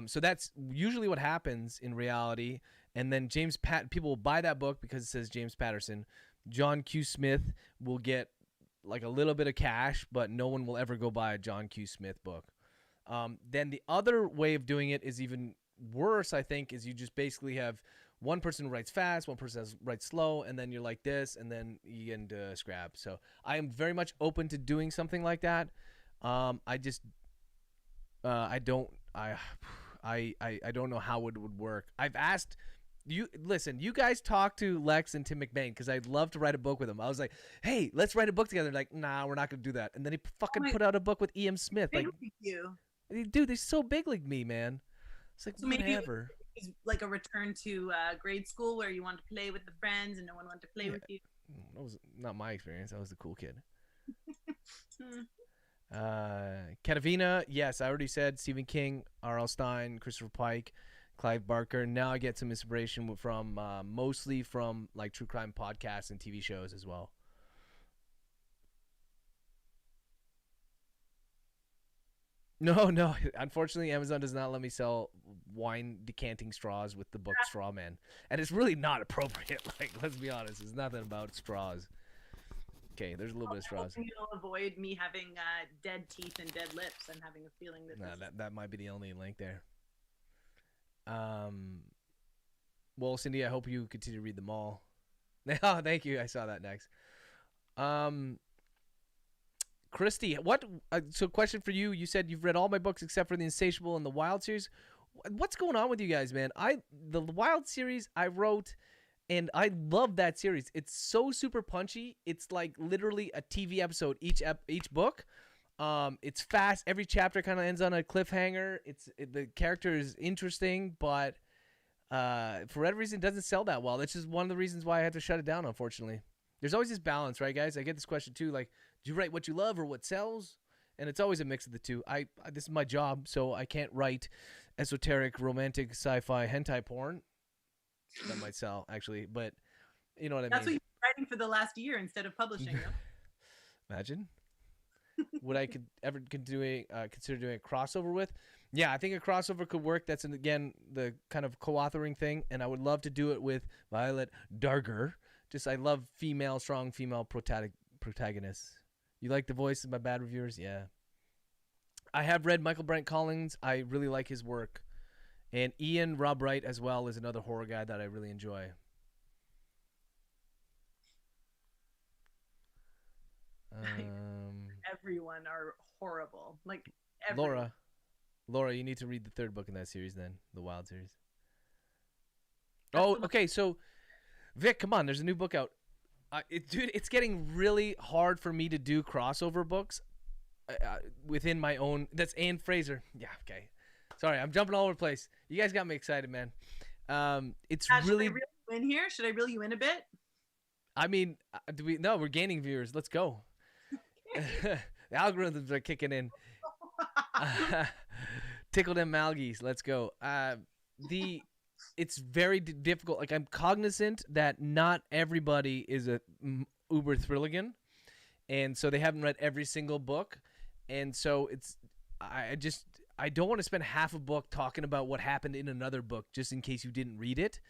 So that's usually what happens in reality. And then people will buy that book because it says James Patterson. John Q. Smith will get like a little bit of cash, but no one will ever go buy a John Q. Smith book. Then the other way of doing it is even worse, I think, is you just basically have one person who writes fast, one person writes slow, and then you're like this, and then you get into scrap. So I am very much open to doing something like that. I don't know how it would work. I've asked you. Listen, you guys talk to Lex and Tim McBain because I'd love to write a book with them. I was like, hey, let's write a book together. Like, nah, we're not gonna do that. And then he fucking put out a book with E.M. Smith. Like, dude, they're so big like me, man. It's like, so whatever. Maybe it's like a return to grade school where you want to play with the friends and no one wanted to play with you. That was not my experience. I was the cool kid. Katavina, yes, I already said Stephen King, R.L. Stine, Christopher Pike, Clive Barker. Now I get some inspiration from mostly from like true crime podcasts and TV shows as well. No. Unfortunately, Amazon does not let me sell wine decanting straws with the book Straw Man. And it's really not appropriate. Like, let's be honest. It's nothing about straws. Okay, there's a little bit of straws. You'll avoid me having dead teeth and dead lips and having a feeling that that might be the only link there. Well, Cindy, I hope you continue to read them all. Oh, thank you. I saw that next. Christy, so question for you. You said you've read all my books except for The Insatiable and the Wild series. What's going on with you guys, man? The Wild series I wrote, and I love that series. It's so super punchy. It's like literally a TV episode each book. It's fast. Every chapter kind of ends on a cliffhanger. The character is interesting, but for whatever reason, it doesn't sell that well. That's just one of the reasons why I had to shut it down, unfortunately. There's always this balance, right, guys? I get this question too, like, Do you write what you love or what sells? And it's always a mix of the two. This is my job, so I can't write esoteric, romantic, sci-fi, hentai porn. That might sell actually, but you know what I That's what mean. you've been writing for the last year instead of publishing. No? Imagine. Would I could ever consider doing a crossover with? Yeah, I think a crossover could work. That's again the kind of co-authoring thing, and I would love to do it with Violet Darger. Just I love strong female protagonists. You like the voice of my bad reviewers? Yeah. I have read Michael Brent Collins. I really like his work, and Ian Rob Wright as well is another horror guy that I really enjoy. Everyone are horrible. Like everyone. Laura, you need to read the third book in that series then, the Wild series. Oh, okay. So, Vic, come on. There's a new book out. Dude, it's getting really hard for me to do crossover books within my own. That's Anne Fraser. Yeah, okay. Sorry, I'm jumping all over the place. You guys got me excited, man. It's really. Should I reel you in here? Should I reel you in a bit? I mean, No, we're gaining viewers. Let's go. The algorithms are kicking in. Tickle them Malgies. Let's go. It's very difficult. Like I'm cognizant that not everybody is a uber thrilligan, and so they haven't read every single book, and so I don't want to spend half a book talking about what happened in another book just in case you didn't read it.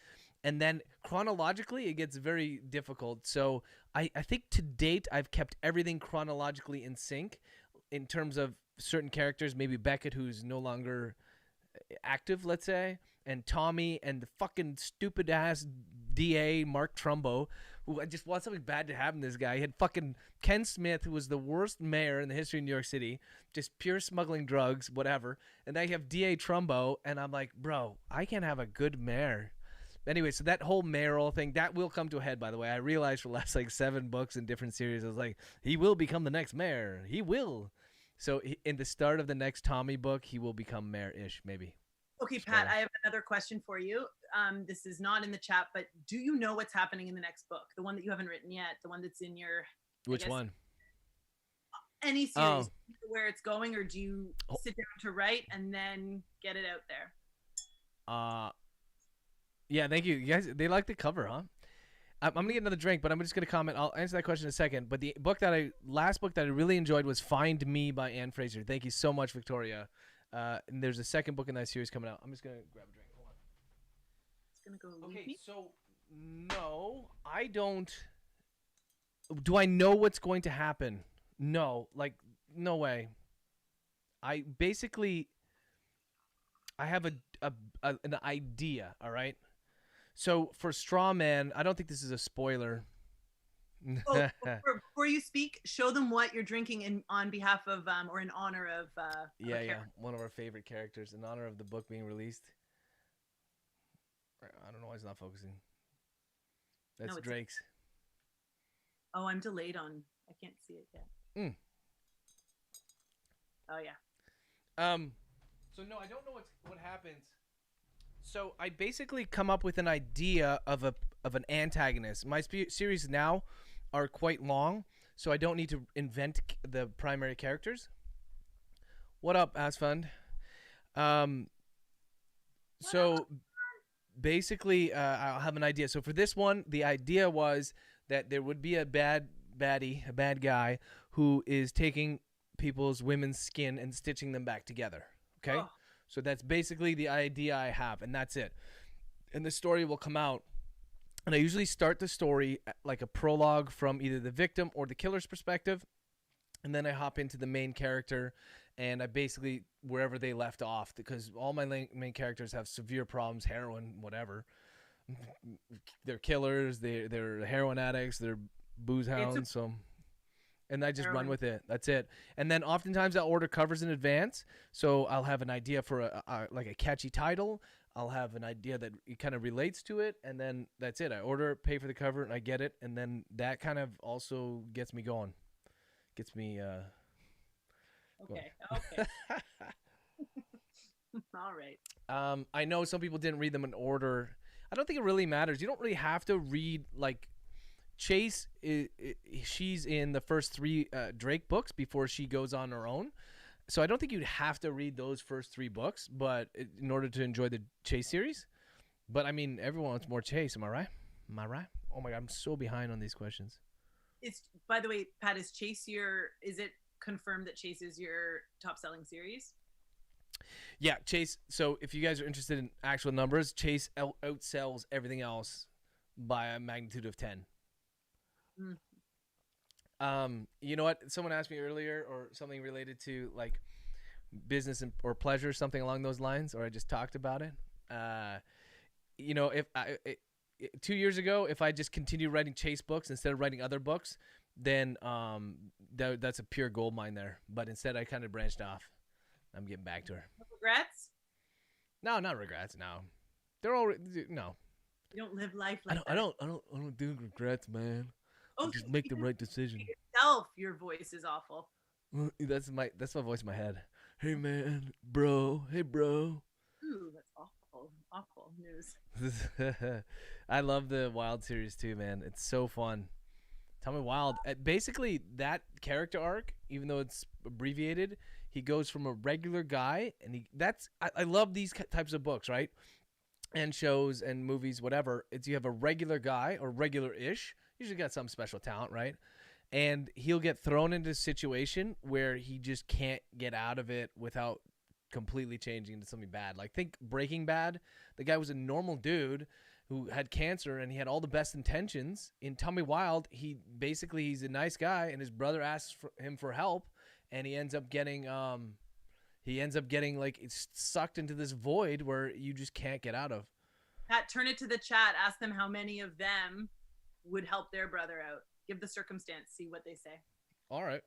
And then chronologically, it gets very difficult. So I think to date, I've kept everything chronologically in sync in terms of certain characters, maybe Beckett, who's no longer active, let's say, and Tommy and the fucking stupid-ass DA, Mark Trumbo, who I just want something bad to happen to this guy. He had fucking Ken Smith, who was the worst mayor in the history of New York City, just pure smuggling drugs, whatever. And then you have DA Trumbo, and I'm like, bro, I can't have a good mayor. Anyway, so that whole mayoral thing, that will come to a head, by the way. I realized for the last, 7 books in different series, I was like, he will become the next mayor. He will. So in the start of the next Tommy book, he will become mayor-ish, maybe. Okay, Pat, I have another question for you. This is not in the chat, but do you know what's happening in the next book? The one that you haven't written yet, the one that's in your... Which one? Any series, where it's going, or do you sit down to write and then get it out there? Yeah, thank you. You guys, they like the cover, huh? I'm going to get another drink, but I'm just going to comment. I'll answer that question in a second. But the last book that I really enjoyed was Find Me by Anne Fraser. Thank you so much, Victoria. And there's a second book in that series coming out. I'm just going to grab a drink. Hold on. It's going to go leave me. So, no, I don't. Do I know what's going to happen? No. No way. I have an idea, all right? So for Straw Man, I don't think this is a spoiler. Before you speak, show them what you're drinking on behalf of, or in honor of. One of our favorite characters, in honor of the book being released. I don't know why it's not focusing. That's Drake's. Oh, I'm delayed on. I can't see it yet. Oh yeah. So no, I don't know what happens. So I basically come up with an idea of an antagonist. My series now are quite long, so I don't need to invent the primary characters. What up, Asfund? So basically, I'll have an idea. So for this one, the idea was that there would be a bad guy who is taking women's skin and stitching them back together. Okay? Oh. So that's basically the idea I have, and that's it. And the story will come out. And I usually start the story like a prologue from either the victim or the killer's perspective. And then I hop into the main character, and I basically, wherever they left off, because all my main characters have severe problems, heroin, whatever. They're killers, they're heroin addicts, they're booze hounds, and I just run with it. That's it. And then oftentimes I'll order covers in advance. So I'll have an idea for a catchy title. I'll have an idea that it kind of relates to it. And then that's it. I order it, pay for the cover, and I get it. And then that kind of also gets me going. Gets me Okay. All right. I know some people didn't read them in order. I don't think it really matters. You don't really have to read Chase she's in the first 3 Drake books before she goes on her own. So I don't think you'd have to read those first 3 books, but in order to enjoy the Chase series. But I mean, everyone wants more Chase. Am I right? Am I right? Oh my god, I'm so behind on these questions. It's, by the way, Pat, is it confirmed that Chase is your top selling series? Yeah, Chase. So if you guys are interested in actual numbers, Chase outsells everything else by a magnitude of 10. You know what? Someone asked me earlier, or something related to like business or pleasure, something along those lines, or I just talked about it. You know, if 2 years ago, if I just continued writing Chase books instead of writing other books, then that's a pure gold mine there. But instead, I kind of branched off. I'm getting back to her. Regrets? No, not regrets. No, they're all no. You don't live life like that. I don't do regrets, man. Oh, just make the right decision. Yourself, your voice is awful. That's my voice in my head. Hey man, bro. Hey bro. Ooh, that's awful news. I love the Wild series too, man. It's so fun. Tell me Wild. Basically, that character arc, even though it's abbreviated, he goes from a regular guy, and I love these types of books, right? And shows and movies, whatever. It's you have a regular guy or regular-ish. Usually got some special talent, right? And he'll get thrown into a situation where he just can't get out of it without completely changing into something bad. Like, think Breaking Bad. The guy was a normal dude who had cancer, and he had all the best intentions. In Tommy Wild, he's a nice guy, and his brother asks him for help, and he ends up getting like sucked into this void where you just can't get out of. Pat, turn it to the chat. Ask them how many of them would help their brother out. Give the circumstance. See what they say. All right.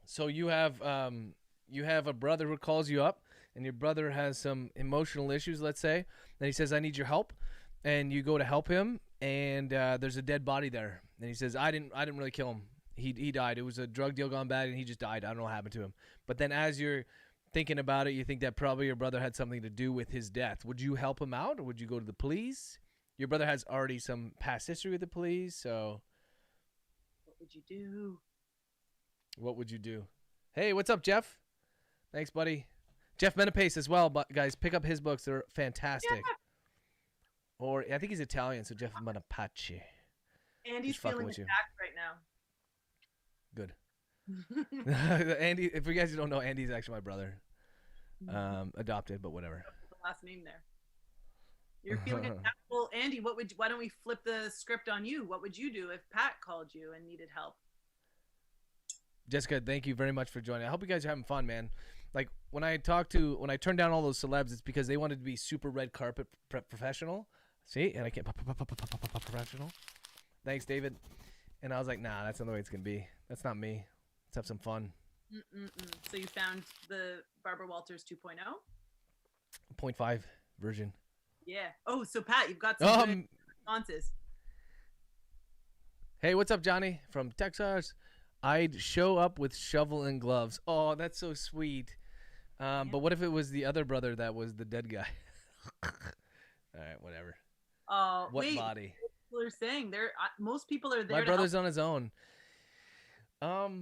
So you have a brother who calls you up, and your brother has some emotional issues, let's say, and he says, I need your help. And you go to help him, and there's a dead body there. And he says, I didn't really kill him. He died. It was a drug deal gone bad, and he just died. I don't know what happened to him. But then as you're thinking about it, you think that probably your brother had something to do with his death. Would you help him out, or would you go to the police? Your brother has already some past history with the police, so what would you do? What would you do? Hey, what's up, Jeff? Thanks, buddy. Jeff Menapace as well, but guys, pick up his books. They're fantastic. Yeah. Or I think he's Italian, so Jeff Menapace. Andy's feeling attacked right now. Good. Andy, if you guys don't know, Andy's actually my brother. Adopted, but whatever. The last name there. You're feeling attacked. Well, Andy, why don't we flip the script on you? What would you do if Pat called you and needed help? Jessica, thank you very much for joining. I hope you guys are having fun, man. Like when I turned down all those celebs, it's because they wanted to be super red carpet professional. See, and I can't professional. Thanks, David. And I was like, nah, that's not the way it's gonna be. That's not me. Let's have some fun. So you found the Barbara Walters 2.0? 0.5 version. Yeah. Oh, so Pat, you've got some good responses. Hey, what's up, Johnny from Texas? I'd show up with shovel and gloves. Oh, that's so sweet. But what if it was the other brother that was the dead guy? All right, whatever. Oh, what body? People are saying most people are there. My brother's on his own. I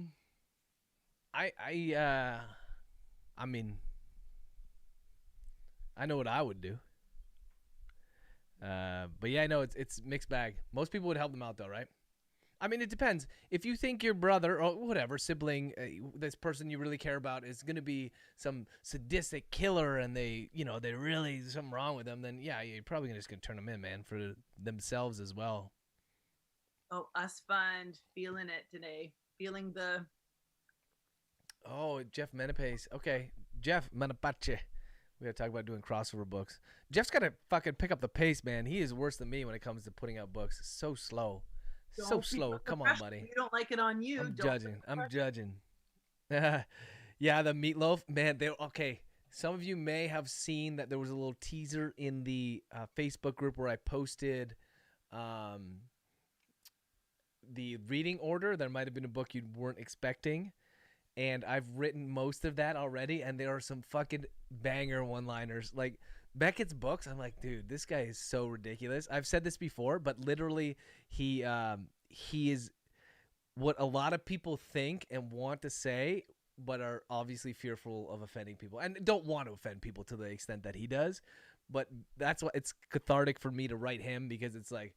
mean, I know what I would do. But yeah, I know it's mixed bag. Most people would help them out though, right? I mean, it depends. If you think your brother or whatever sibling, this person you really care about is going to be some sadistic killer and they really something wrong with them, then yeah, you're probably just going to turn them in, man, for themselves as well. Oh, us fund. Feeling it today. Feeling the... Oh, Jeff Menapace. Okay, Jeff Menapace. We got to talk about doing crossover books. Jeff's got to fucking pick up the pace, man. He is worse than me when it comes to putting out books. So slow. So slow. Come on, buddy. You don't like it on you. I'm judging. Yeah, the Meatloaf. Man, okay. Some of you may have seen that there was a little teaser in the Facebook group where I posted the reading order. There might have been a book you weren't expecting. And I've written most of that already. And there are some fucking banger one-liners. Like, Beckett's books, I'm like, dude, this guy is so ridiculous. I've said this before, but literally, he is what a lot of people think and want to say, but are obviously fearful of offending people and don't want to offend people to the extent that he does. But that's why it's cathartic for me to write him, because it's like,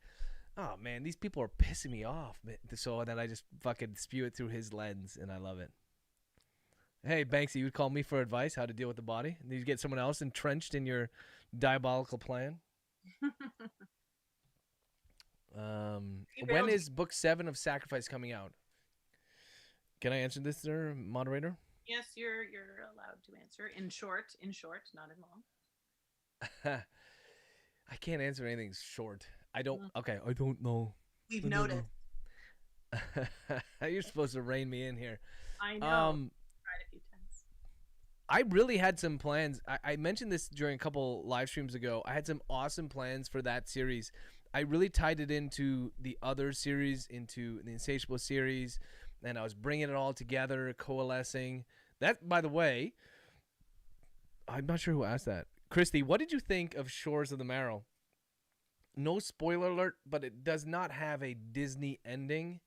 oh man, these people are pissing me off. So then I just fucking spew it through his lens, and I love it. Hey, Banksy, you would call me for advice how to deal with the body? Did you get someone else entrenched in your diabolical plan? When is book 7 of Sacrifice coming out? Can I answer this, sir, moderator? Yes, you're allowed to answer in short, not in long. I can't answer anything short. I don't. Okay, I don't know. We've noticed. You're supposed to rein me in here. I know. Tried a few times. I really had some plans. I mentioned this during a couple live streams ago. I had some awesome plans for that series. I really tied it into the other series, into the Insatiable series, and I was bringing it all together, coalescing. That, by the way, I'm not sure who asked that. Christy, what did you think of Shores of the Marrow? No spoiler alert, but it does not have a Disney ending,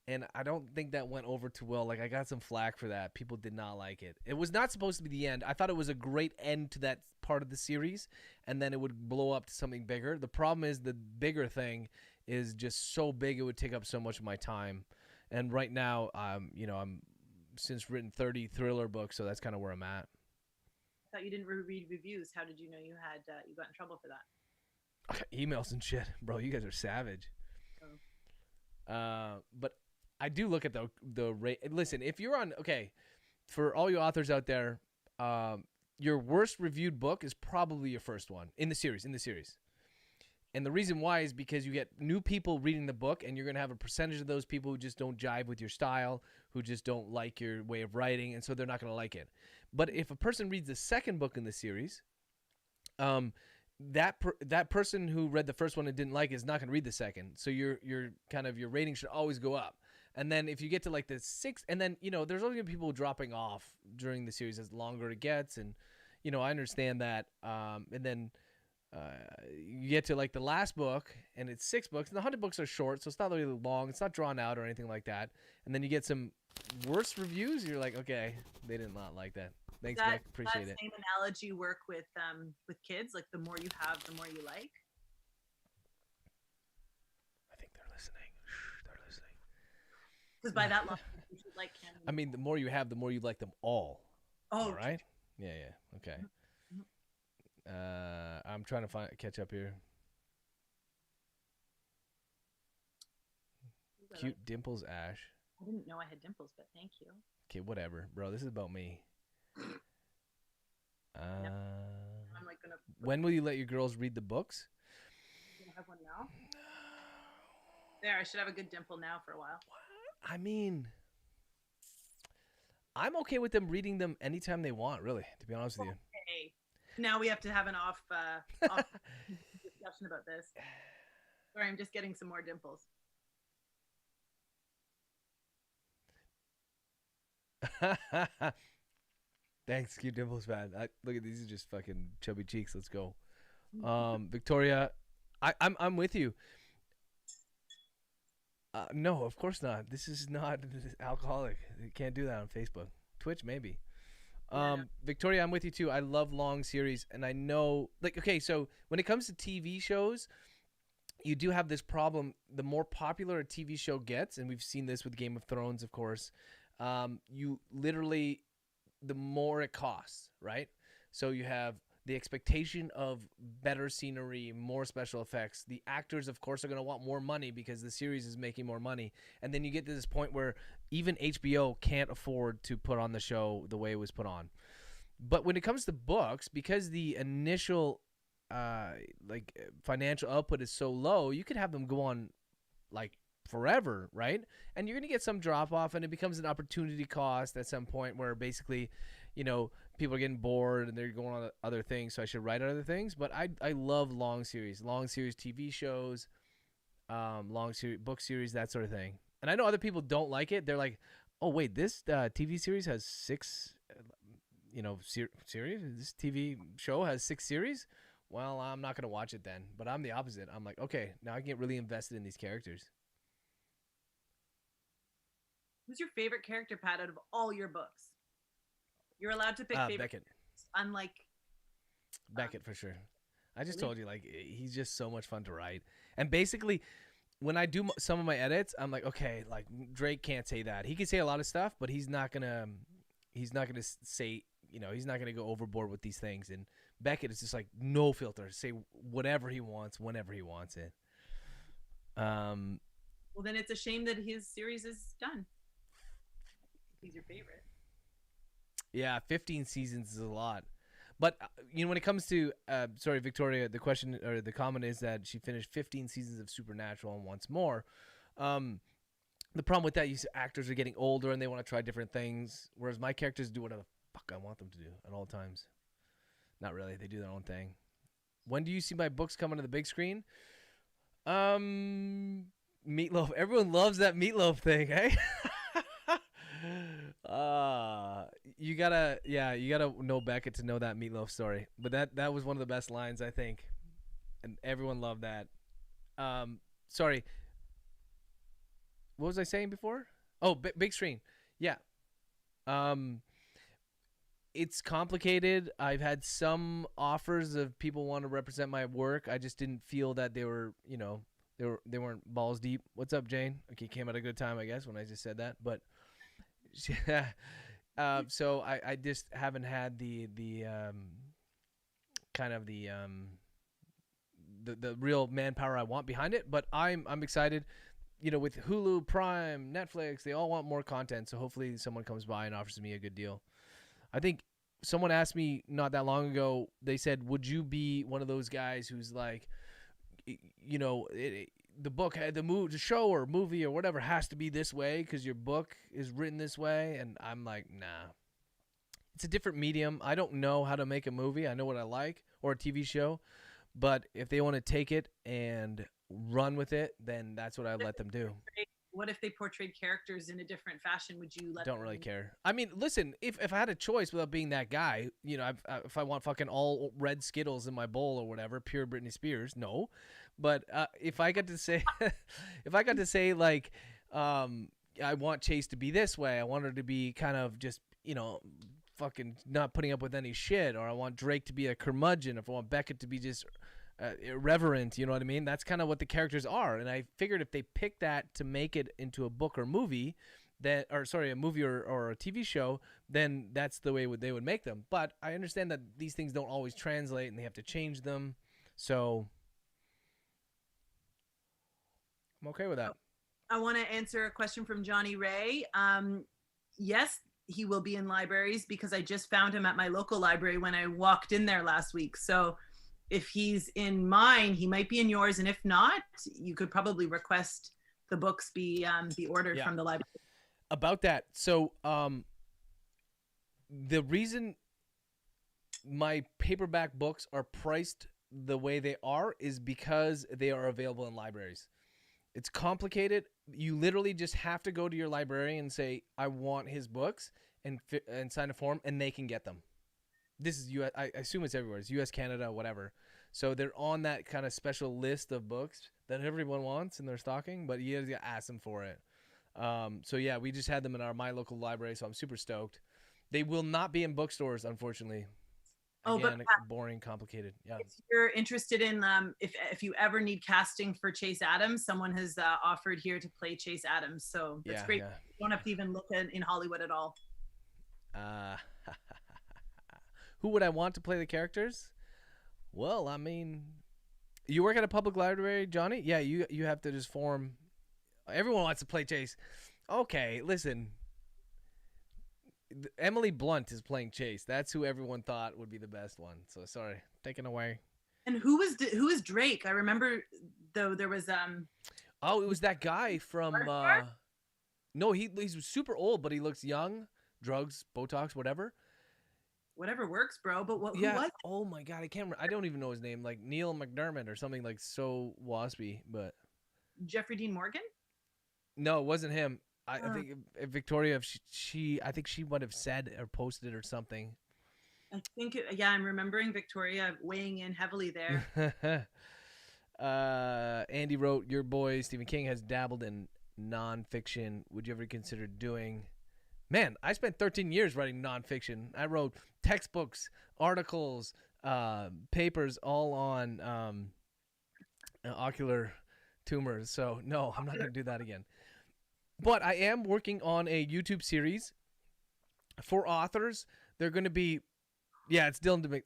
and I don't think that went over too well. Like, I got some flack for that. People did not like it. It was not supposed to be the end. I thought it was a great end to that part of the series, and then it would blow up to something bigger. The problem is the bigger thing is just so big it would take up so much of my time. And right now, I'm since written 30 thriller books, so that's kind of where I'm at. I thought you didn't read reviews. How did you know you got in trouble for that? I got emails and shit, bro. You guys are savage. Oh. But I do look at the rate. Listen, if you're on, okay, for all you authors out there, your worst reviewed book is probably your first one in the series. And the reason why is because you get new people reading the book, and you're going to have a percentage of those people who just don't jive with your style, who just don't like your way of writing, and so they're not going to like it. But if a person reads the second book in the series, that person who read the first one and didn't like it is not going to read the second. So your kind of your rating should always go up. And then if you get to like the sixth, and then there's always going to be people dropping off during the series as longer it gets, and I understand that. And then you get to like the last book, and it's 6 books, and the 100 books are short, so it's not really long. It's not drawn out or anything like that. And then you get some worse reviews. You're like, okay, they did not like that. Thanks, Beck. Appreciate it. That same analogy work with kids? Like, the more you have, the more you like? I think they're listening. They're listening. Because by that logic, you should like candy. I mean, the more you have, the more you like them all. Oh, all right. Yeah. Okay. I'm trying to catch up here. Cute dimples, Ash. I didn't know I had dimples, but thank you. Okay, whatever, bro. This is about me. Yep. I'm like gonna. When will you let your girls read the books? You have one now. There, I should have a good dimple now for a while. I mean, I'm okay with them reading them anytime they want, really, to be honest with you. Okay. Now we have to have an off discussion about this. Sorry, I'm just getting some more dimples. Thanks, cute dimples, man. Look at these are just fucking chubby cheeks. Let's go. Victoria, I'm with you. No, of course not. This is not alcoholic. You can't do that on Facebook. Twitch, maybe. Victoria, I'm with you too. I love long series, and I know, like, okay, so when it comes to TV shows, you do have this problem. The more popular a TV show gets, and we've seen this with Game of Thrones, of course, you literally, the more it costs, right? So you have the expectation of better scenery, more special effects. The actors, of course, are going to want more money because the series is making more money. And then you get to this point where even HBO can't afford to put on the show the way it was put on. But when it comes to books, because the initial financial output is so low, you could have them go on like forever, right? And you're going to get some drop off, and it becomes an opportunity cost at some point where basically, people are getting bored and they're going on other things, so I should write other things. But I love long series TV shows, long series book series, that sort of thing. And I know other people don't like it. They're like, oh wait, this TV series has 6 series, this TV show has 6 series. well, I'm not gonna watch it then. But I'm the opposite. I'm like, okay, now I can get really invested in these characters. Who's your favorite character, Pat, out of all your books? You're allowed to pick favorite, Beckett. unlike Beckett for sure. I just really? told you, like, he's just so much fun to write. And basically, when I do some of my edits, I'm like, okay, like Drake can't say that. He can say a lot of stuff, but he's not gonna say, he's not gonna go overboard with these things. And Beckett is just like no filter, say whatever he wants, whenever he wants it. Well, then it's a shame that his series is done. He's your favorite. Yeah, 15 seasons is a lot. But when it comes to sorry, Victoria, the question or the comment is that she finished 15 seasons of Supernatural and wants more. The problem with that, actors are getting older and they want to try different things, whereas my characters do whatever the fuck I want them to do at all times. Not really. They do their own thing. When do you see my books coming to the big screen? Meatloaf. Everyone loves that Meatloaf thing, eh? You gotta know Beckett to know that Meatloaf story. But that was one of the best lines, I think, and everyone loved that. Sorry, what was I saying before? Oh, big screen. Yeah. It's complicated. I've had some offers of people want to represent my work. I just didn't feel that they were, they weren't balls deep. What's up, Jane? Okay, came at a good time, I guess, when I just said that. But yeah, so I just haven't had the kind of the real manpower I want behind it. But I'm excited. With Hulu, Prime, Netflix, they all want more content. So hopefully someone comes by and offers me a good deal. I think someone asked me not that long ago, they said, would you be one of those guys who's like, the book, the show or movie or whatever has to be this way because your book is written this way? And I'm like, nah. It's a different medium. I don't know how to make a movie. I know what I like, or a TV show. But if they want to take it and run with it, then that's what I let them do. What if they portrayed characters in a different fashion? Would you let Don't really care. I mean, listen, if I had a choice without being that guy, if I want fucking all red Skittles in my bowl or whatever, pure Britney Spears, no. But if I got to say, like, I want Chase to be this way, I want her to be kind of just, fucking not putting up with any shit, or I want Drake to be a curmudgeon, if I want Beckett to be just irreverent, you know what I mean? That's kind of what the characters are, and I figured if they pick that to make it into a book or movie, a movie or a TV show, then that's the way they would make them. But I understand that these things don't always translate, and they have to change them, so I'm okay with that. I want to answer a question from Johnny Ray. Yes, he will be in libraries because I just found him at my local library when I walked in there last week. So if he's in mine, he might be in yours. And if not, you could probably request the books be ordered from the library. About that. So the reason my paperback books are priced the way they are is because they are available in libraries. It's complicated. You literally just have to go to your librarian and say, I want his books, and sign a form, and they can get them. This is U.S. I assume it's everywhere. It's U.S., Canada, whatever. So they're on that kind of special list of books that everyone wants in their stocking, but you have to ask them for it. So yeah, we just had them in my local library, so I'm super stoked. They will not be in bookstores, unfortunately. Again, but boring, complicated. Yeah. If you're interested in, if you ever need casting for Chase Adams, someone has offered here to play Chase Adams. So that's great. Yeah. You don't have to even look in Hollywood at all. Who would I want to play the characters? Well, I mean, you work at a public library, Johnny? Yeah, you have to just form. Everyone wants to play Chase. Okay, listen. Emily Blunt is playing Chase. That's who everyone thought would be the best one. So sorry, taken away. And who is Drake? I remember though there was Oh, it was that guy from. No, he's super old, but he looks young. Drugs, Botox, whatever. Whatever works, bro. But who was? Oh my god, I don't even know his name. Like Neil McDermott or something like so waspy, but. Jeffrey Dean Morgan? No, it wasn't him. I think Victoria, I think she might have said or posted it or something. I think, yeah, I'm remembering Victoria weighing in heavily there. Andy wrote, "Your boy Stephen King has dabbled in nonfiction. Would you ever consider doing?" Man, I spent 13 years writing nonfiction. I wrote textbooks, articles, papers, all on ocular tumors. So no, I'm not going to do that again. But I am working on a YouTube series for authors. They're going to be, yeah, it's Dylan.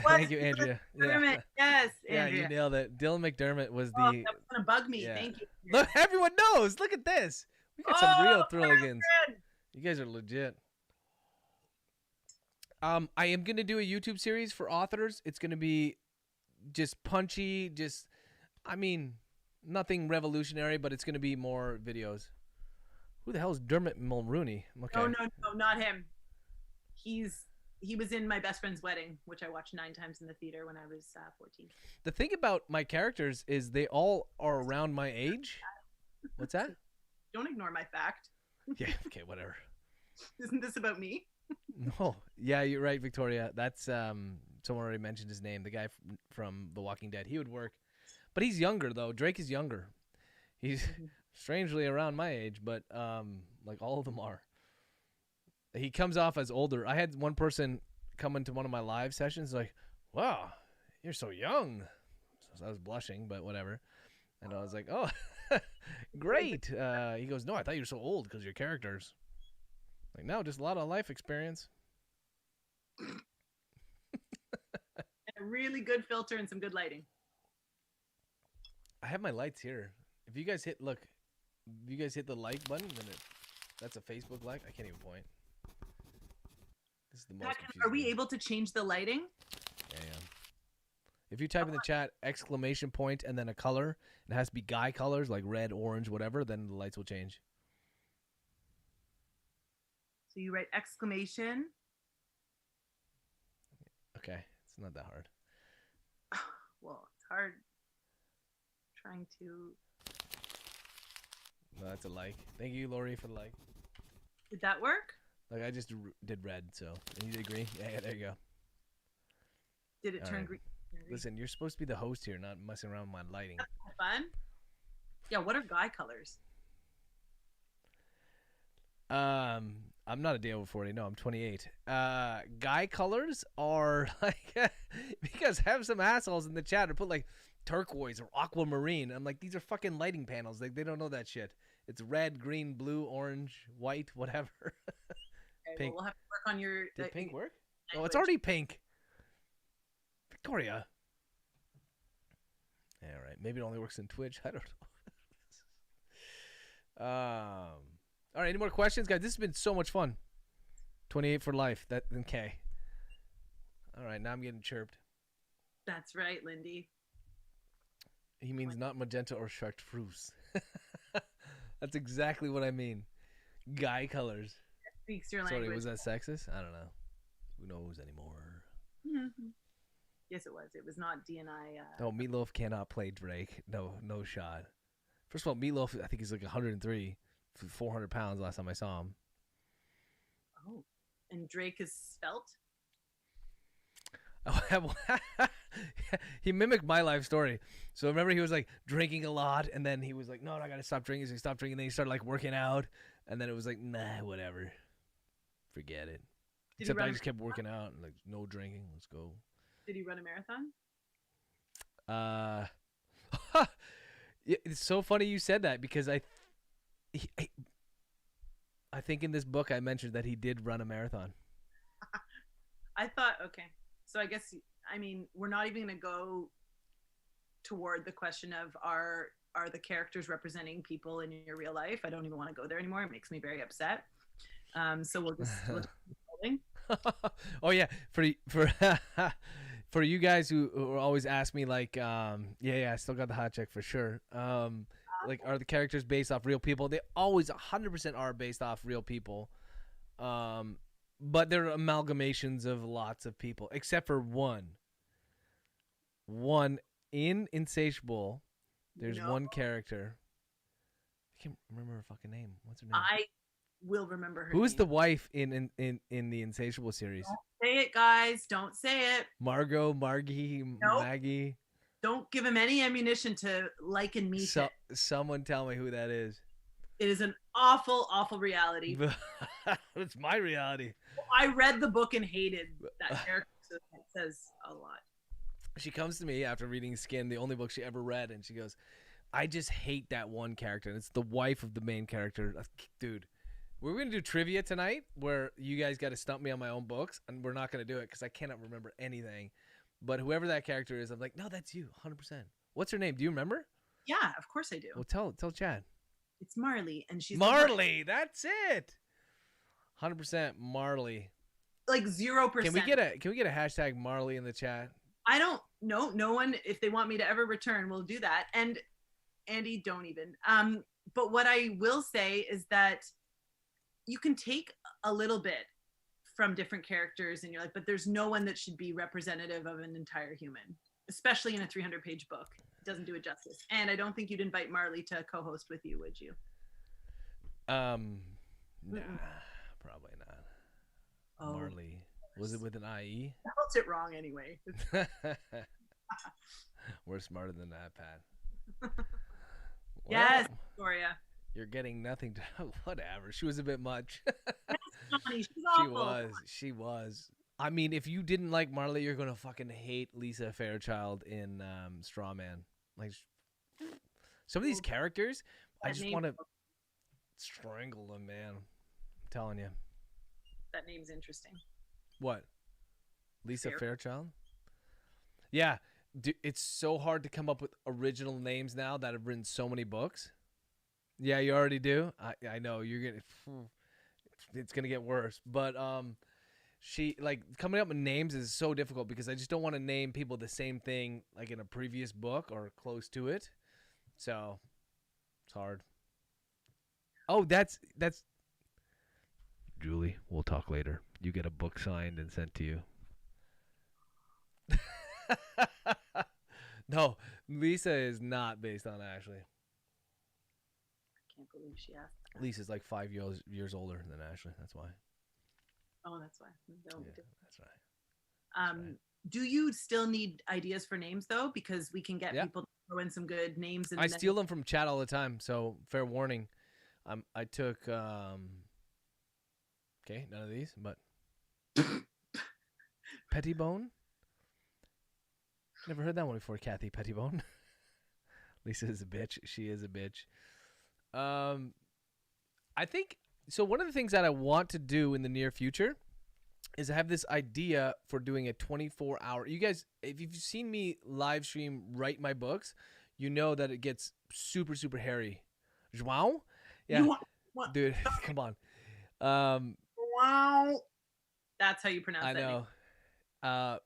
Thank you, Andrea. Yeah, Yes, yeah, you Andrea. nailed it. Dylan McDermott was Oh, the, that was gonna bug me. yeah. Thank you. Look, Andrea. everyone knows. Look at this. We got some Oh, real Thrilligans. Catherine! You guys are legit. I am gonna do a YouTube series for authors. It's gonna be just punchy, just, I mean, nothing revolutionary, but it's gonna be more videos. Who the hell is Dermot Mulrooney? Okay. Oh no, not him. He was in my best friend's wedding, which I watched 9 times in the theater when I was 14. The thing about my characters is they all are around my age. What's that? Don't ignore my fact. Yeah. Okay. Whatever. Isn't this about me? No. Yeah, you're right, Victoria. That's someone already mentioned his name. The guy from The Walking Dead. He would work, but he's younger though. Drake is younger. He's strangely around my age, but like all of them are. He comes off as older. I had one person come into one of my live sessions like, "Wow, you're so young." So I was blushing, but whatever. And I was like, "Oh, great." He goes, "No, I thought you were so old because your characters." Like, no, just a lot of life experience. A really good filter and some good lighting. I have my lights here. If you guys hit the like button, then that's a Facebook like. I can't even point. This is the most confusing. Are we able to change the lighting? Yeah. If you type in the chat exclamation point and then a color, it has to be guy colors like red, orange, whatever, then the lights will change. So you write exclamation. Okay, it's not that hard. Well, it's hard trying to. No, that's a like. Thank you, Lori, for the like. Did that work? Like I just did red, so and you did green. Yeah, there you go. Did it All turn right. green? Listen, you're supposed to be the host here, not messing around with my lighting. Fun. Yeah. What are guy colors? I'm not a day over 40. No, I'm 28. Guy colors are like because have some assholes in the chat or put like turquoise or aquamarine. I'm like, these are fucking lighting panels. Like they don't know that shit. It's red, green, blue, orange, white, whatever. Okay, Pink. well, we'll have to work on your. Did pink work? Language. Oh, it's already pink. Victoria. Yeah, right. Maybe it only works in Twitch. I don't know. All right. Any more questions, guys? This has been so much fun. 28 for life. That okay. All right. Now I'm getting chirped. That's right, Lindy. He means not magenta or chartreuse. That's exactly what I mean. Guy colors. Speaks your language. Sorry, was that sexist? I don't know. Who knows anymore? Mm-hmm. Yes, it was. It was not DNI. No, Meatloaf cannot play Drake. No shot. First of all, Meatloaf, I think he's like 103, 400 pounds last time I saw him. Oh, and Drake is spelt? He mimicked my life story. So remember he was like drinking a lot and then he was like, no, I gotta stop drinking. So he stopped drinking and then he started like working out and then it was like, nah, whatever. Forget it. Except I just kept working out and like no drinking. Let's go. Did he run a marathon? It's so funny you said that because I think in this book I mentioned that he did run a marathon. I thought, okay. So I guess, I mean, we're not even going to go toward the question of are the characters representing people in your real life? I don't even want to go there anymore. It makes me very upset. So we'll just keep going. Oh yeah, for for you guys who always ask me like, yeah, I still got the hot check for sure. Like, are the characters based off real people? They always 100% are based off real people. But they're amalgamations of lots of people, except for one. One in Insatiable, there's one character. I can't remember her fucking name. What's her name? will remember her Who's name. the wife in the Insatiable series? Don't say it, guys. Don't say it. Margot, Margie, Nope. Maggie. Don't give him any ammunition to liken me to. Someone tell me who that is. It is an awful, awful reality. It's my reality. I read the book and hated that character, so that says a lot. She comes to me after reading Skin, the only book she ever read, and she goes, I just hate that one character, and it's the wife of the main character. Dude, we're going to do trivia tonight where you guys got to stump me on my own books, and we're not going to do it because I cannot remember anything. But whoever that character is, I'm like, no, that's you, 100%. What's her name? Do you remember? Yeah, of course I do. Well, tell Chad. It's Marley, and she's Marley. That's it. 100% Marley. Like 0%. Can we get a hashtag Marley in the chat? I don't know. No one, if they want me to ever return, will do that. And Andy, don't even. But what I will say is that you can take a little bit from different characters and you're like, but there's no one that should be representative of an entire human, especially in a 300-page book. It doesn't do it justice. And I don't think you'd invite Marley to co-host with you, would you? Nah, probably not. Oh. Marley. Was it with an IE? I spelled it wrong anyway. We're smarter than that, Pat. Yes, Victoria. You're getting nothing to whatever. She was a bit much. She's awful. She was. I mean, if you didn't like Marley, you're gonna fucking hate Lisa Fairchild in Straw Man. Like some of these characters, I just want to strangle them, man. I'm telling you. That name's interesting. What? Lisa Fairchild? Yeah. It's so hard to come up with original names now that have written so many books. Yeah, you already do. I know it's gonna get worse, but she like coming up with names is so difficult because I just don't want to name people the same thing like in a previous book or close to it. So it's hard. Oh, that's Julie. We'll talk later. You get a book signed and sent to you. No, Lisa is not based on Ashley. I can't believe she asked that. Lisa's like 5 years older than Ashley. That's why. Oh, that's why. That's right. Do you still need ideas for names though? Because we can get people to throw in some good names. And I steal them from chat all the time. So fair warning. I took okay, none of these, but Pettibone. Never heard that one before, Kathy Pettibone. Lisa is a bitch. She is a bitch. I think so. One of the things that I want to do in the near future is I have this idea for doing a 24-hour. You guys, if you've seen me live stream write my books, you know that it gets super, super hairy. João? Yeah. Dude, come on. Wow. That's how you pronounce that. I know.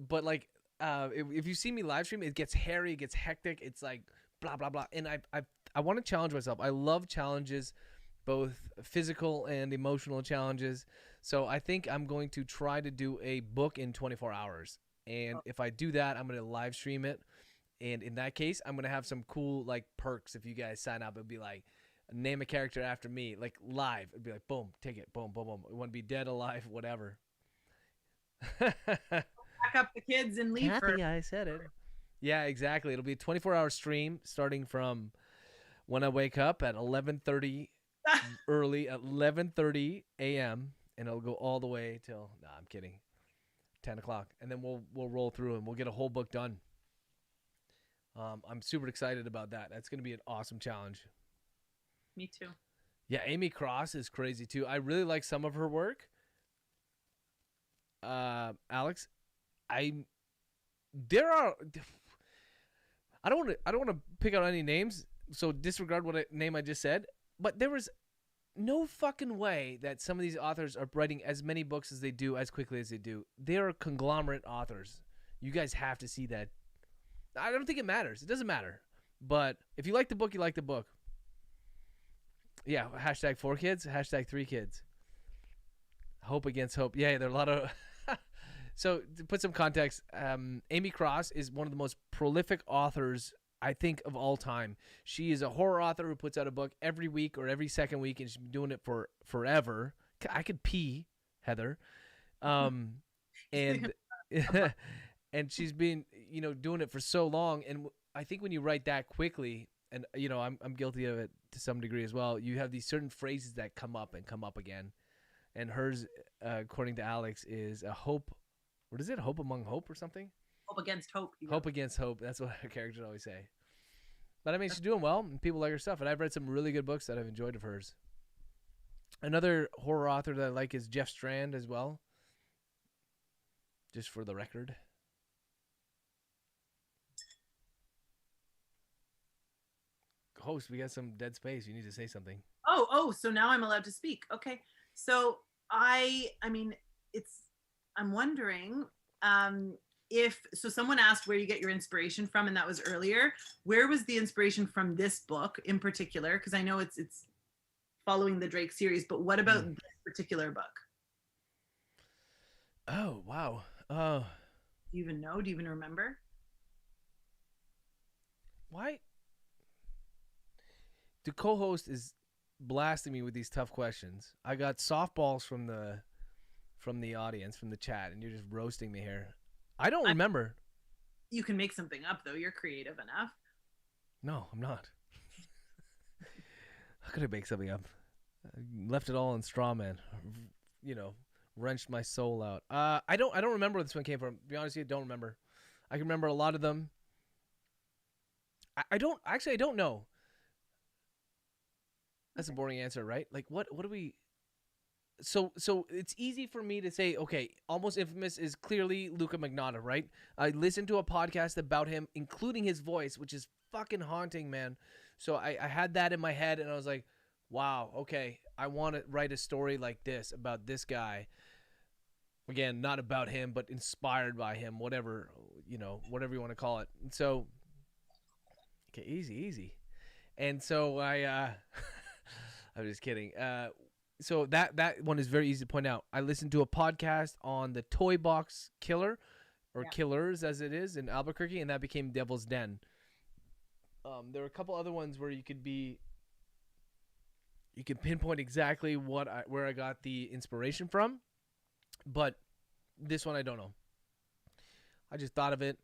But like, if you see me live stream, it gets hairy, it gets hectic. It's like blah, blah, blah. And I want to challenge myself. I love challenges, both physical and emotional challenges. So I think I'm going to try to do a book in 24 hours. And if I do that, I'm going to live stream it. And in that case, I'm going to have some cool like perks. If you guys sign up, it'd be like, name a character after me, like live. It'd be like, boom, take it, boom, boom, boom. You want to be dead, alive, whatever. Pack up the kids and leave. Kathy, I said it. Yeah, exactly. It'll be a 24-hour stream starting from when I wake up at 11:30 early at 11:30 a.m. and it'll go all the way till I'm kidding, 10 o'clock, and then we'll roll through and we'll get a whole book done. I'm super excited about that. That's gonna be an awesome challenge. Me too. Yeah, Amy Cross is crazy too. I really like some of her work. Alex, I don't want to pick out any names, so disregard name I just said. But there was no fucking way that some of these authors are writing as many books as they do as quickly as they do. They are conglomerate authors. You guys have to see that. I don't think it matters. It doesn't matter. But if you like the book, you like the book. Yeah, hashtag 4 kids, hashtag 3 kids. Hope against hope. Yeah, there are a lot of... So to put some context, Amy Cross is one of the most prolific authors I think, of all time. She is a horror author who puts out a book every week or every second week, and she's been doing it for forever. I could pee, Heather. Um, and and she's been, doing it for so long. And I think when you write that quickly, and I'm guilty of it to some degree as well. You have these certain phrases that come up and come up again. And hers, according to Alex, is a hope. What is it? Hope among hope or something? Hope against hope. Hope against hope. That's what her characters always say. But I mean, she's doing well, and people like her stuff. And I've read some really good books that I've enjoyed of hers. Another horror author that I like is Jeff Strand as well. Just for the record. Host, we got some dead space. You need to say something. So now I'm allowed to speak. Okay. So I'm wondering, if someone asked where you get your inspiration from, and that was earlier. Where was the inspiration from this book in particular? Because I know it's following the Drake series, but what about this particular book? Oh, wow. Do you even know? Do you even remember? Why? The co-host is blasting me with these tough questions. I got softballs from the audience, from the chat, and you're just roasting me here. I don't remember. You can make something up, though. You're creative enough. No, I'm not. How could I make something up? I left it all in straw man. Wrenched my soul out. I don't remember where this one came from. To be honest with you, I don't remember. I can remember a lot of them. I don't know. That's a boring answer, right? Like, what do we... So it's easy for me to say, okay, Almost Infamous is clearly Luca Magnotta, right? I listened to a podcast about him, including his voice, which is fucking haunting, man. So I had that in my head, and I was like, wow, okay, I want to write a story like this about this guy. Again, not about him, but inspired by him, whatever you want to call it. And so, okay, easy. And so I'm just kidding. So that one is very easy to point out. I listened to a podcast on the Toy Box Killer, or Killers as it is, in Albuquerque, and that became Devil's Den. There were a couple other ones where you could pinpoint exactly where I got the inspiration from, but this one I don't know. I just thought of it.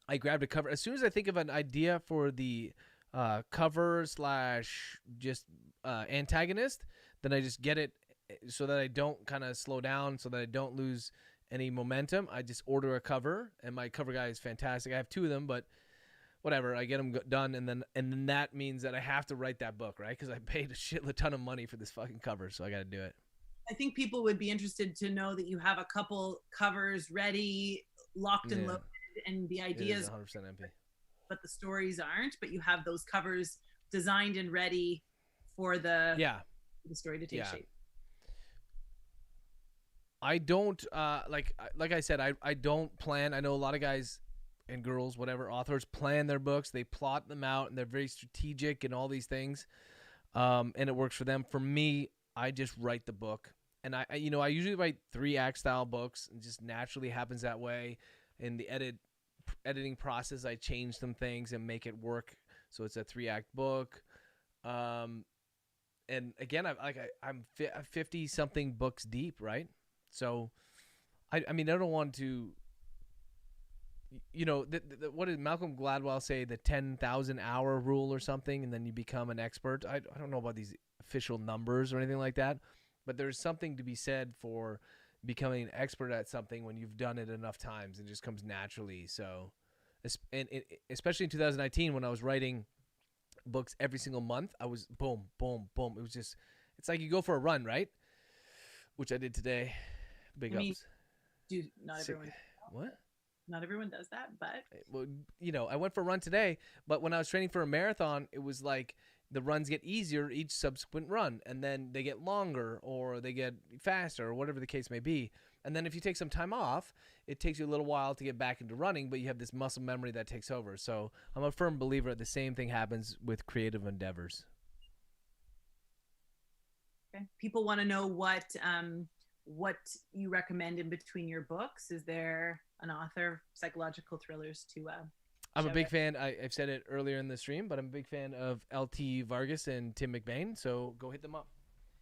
I grabbed a cover. As soon as I think of an idea for the cover / just antagonist, then I just get it so that I don't kind of slow down, so that I don't lose any momentum. I just order a cover, and my cover guy is fantastic. I have 2 of them, but whatever. I get them done, and then that means that I have to write that book, right? Because I paid a ton of money for this fucking cover, so I got to do it. I think people would be interested to know that you have a couple covers ready, locked and loaded, and the ideas 100% MP. But the stories aren't. But you have those covers designed and ready for the story to take shape. I don't like I said, I don't plan. I know a lot of guys and girls, whatever, authors plan their books. They plot them out, and they're very strategic and all these things, and it works for them. For me, I just write the book, and I usually write 3-act style books. It just naturally happens that way. In the editing process, I change some things and make it work, so it's a 3-act book. And again, I'm 50 something books deep, right? So, I mean, I don't want to. What did Malcolm Gladwell say? The 10,000 hour rule or something, and then you become an expert. I don't know about these official numbers or anything like that, but there's something to be said for becoming an expert at something when you've done it enough times. It just comes naturally. So, and especially in 2019 when I was writing books every single month, I was boom, boom, boom. It was just, it's like you go for a run, right? Which I did today. Big ups. Not everyone. What? Not everyone does that, but well, I went for a run today, but when I was training for a marathon, it was like the runs get easier each subsequent run, and then they get longer or they get faster or whatever the case may be. And then if you take some time off, it takes you a little while to get back into running, but you have this muscle memory that takes over. So I'm a firm believer the same thing happens with creative endeavors. Okay. People want to know what you recommend in between your books. Is there an author of psychological thrillers to I'm a Shout big out. fan. I've said it earlier in the stream, but I'm a big fan of LT Vargas and Tim McBain. So go hit them up.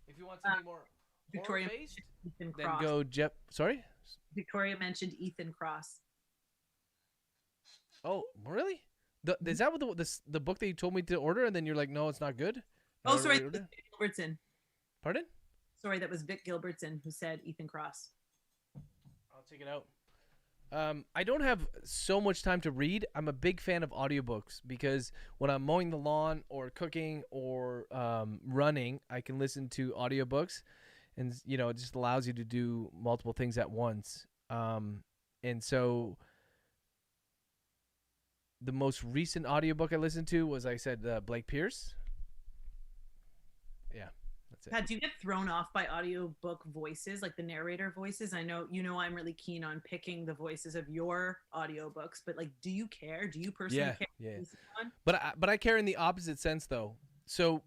If you want Uh, something more horror Victoria based, mentioned Ethan then Cross. go Jeff. Sorry. Victoria mentioned Ethan Cross. Oh, really? Is that what the book that you told me to order, and then you're like, no, it's not good? Oh, sorry, that was Vic Gilbertson. Pardon? Sorry, that was Vic Gilbertson who said Ethan Cross. I'll check it out. I don't have so much time to read. I'm a big fan of audiobooks because when I'm mowing the lawn or cooking or running, I can listen to audiobooks, and it just allows you to do multiple things at once. And so the most recent audiobook I listened to was, I said, Blake Pierce. Yeah. That's it. Pat, do you get thrown off by audiobook voices, like the narrator voices? I know I'm really keen on picking the voices of your audiobooks, but like, do you care? Do you personally care? Yeah. But I care in the opposite sense though. So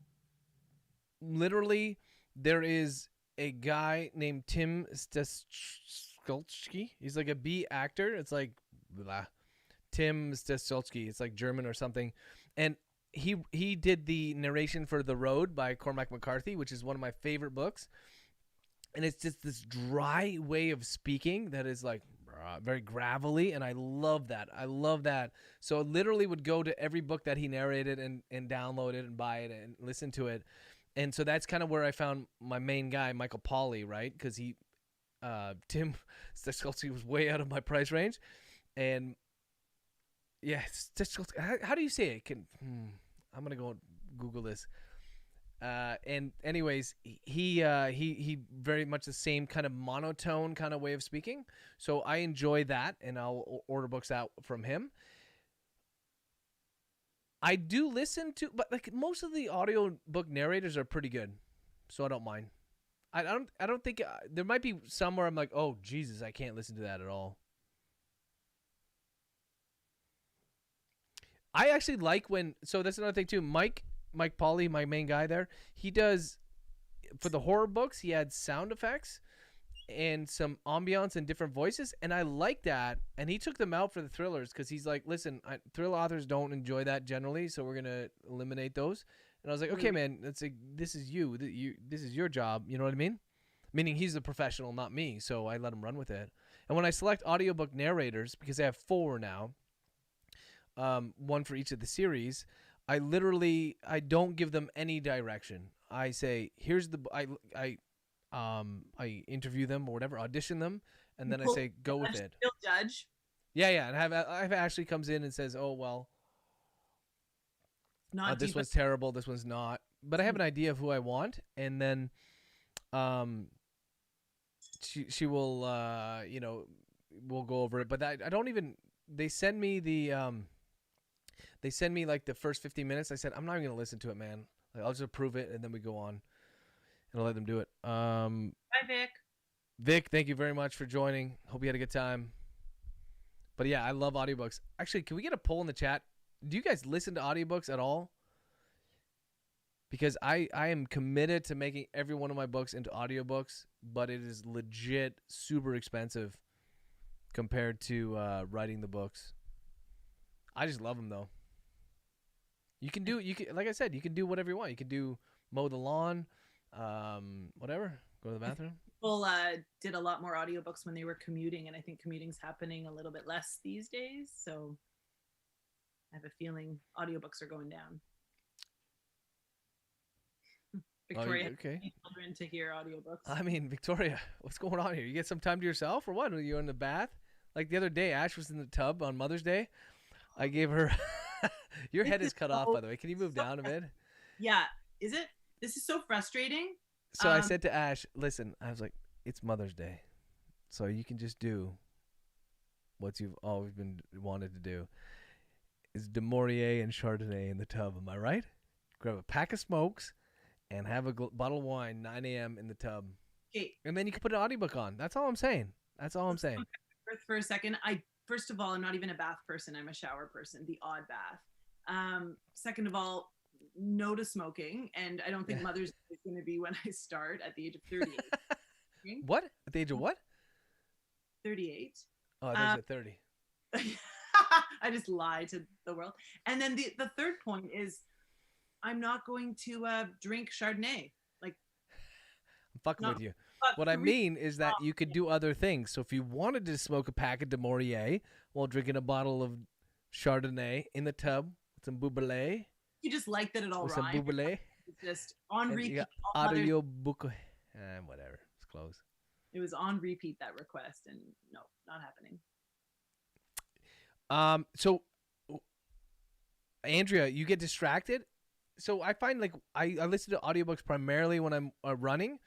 literally, there is a guy named Tim Steskulski. He's like a B actor. It's like blah. Tim Steskulski. It's like German or something, and he did the narration for The Road by Cormac McCarthy, which is one of my favorite books. And it's just this dry way of speaking that is like very gravelly, and I love that. So I literally would go to every book that he narrated and download it and buy it and listen to it. And so that's kind of where I found my main guy, Michael Pauly, right? Because Tim Steskulski was way out of my price range. And yeah, how do you say it? I'm gonna go Google this. And anyways, he very much the same kind of monotone kind of way of speaking. So I enjoy that, and I'll order books out from him. I do listen to, but like most of the audiobook narrators are pretty good, so I don't mind. I don't think there might be some where I'm like, oh Jesus, I can't listen to that at all. I actually like so that's another thing too. Mike Pauly, my main guy there, he does, for the horror books, he adds sound effects and some ambiance and different voices, and I like that. And he took them out for the thrillers because he's like, listen, thriller authors don't enjoy that generally, so we're gonna eliminate those. And I was like, okay, man, this is this is your job. You know what I mean? Meaning he's a professional, not me, so I let him run with it. And when I select audiobook narrators, because I have 4 now, one for each of the series, I don't give them any direction. I say, here's I interview them or whatever, audition them, and then I say, go with it. Still judge. Yeah, and I've Ashley comes in and says, oh well, this one's terrible, this one's not. But I have an idea of who I want, and then she will we'll go over it. But I don't even. They send me like the first 15 minutes. I said, I'm not even gonna listen to it, man. Like, I'll just approve it, and then we go on, and I'll let them do it. Hi, Vic. Vic, thank you very much for joining. Hope you had a good time. But yeah, I love audiobooks. Actually, can we get a poll in the chat? Do you guys listen to audiobooks at all? Because I am committed to making every one of my books into audiobooks, but it is legit super expensive compared to writing the books. I just love them though. You can like I said, you can do whatever you want. You can do mow the lawn, whatever. Go to the bathroom. People did a lot more audiobooks when they were commuting, and I think commuting's happening a little bit less these days. So I have a feeling audiobooks are going down. Victoria, okay. Children to hear audiobooks. I mean, Victoria, what's going on here? You get some time to yourself or what? Are you in the bath? Like the other day, Ash was in the tub on Mother's Day. I gave her. Your head is cut off, by the way. Can you move down a bit? Yeah. Is it? This is so frustrating. So I said to Ash, listen, I was like, it's Mother's Day. So you can just do what you've always been wanted to do. Is De Maurier and Chardonnay in the tub. Am I right? Grab a pack of smokes and have a bottle of wine, 9 a.m. in the tub. Okay. And then you can put an audiobook on. That's all I'm saying. For a second, first of all, I'm not even a bath person. I'm a shower person, the odd bath. Second of all, no to smoking. And I don't think Mother's Day is going to be when I start at the age of 38. What? At the age of what? 38. Oh, there's at 30. I just lie to the world. And then the third point is I'm not going to drink Chardonnay. Like, I'm fucking not with you. but What I three. mean is that you could do other things. So if you wanted to smoke a packet de Maurier while drinking a bottle of Chardonnay in the tub with some Bubblet, You just like that it all with some rhymes. Bubblet, It's just on and you repeat. got All Mother's- Audio Book, whatever. It's close. It was on repeat, that request, and no, not happening. So Andrea, you get distracted. So I find like I listen to audiobooks primarily when I'm running.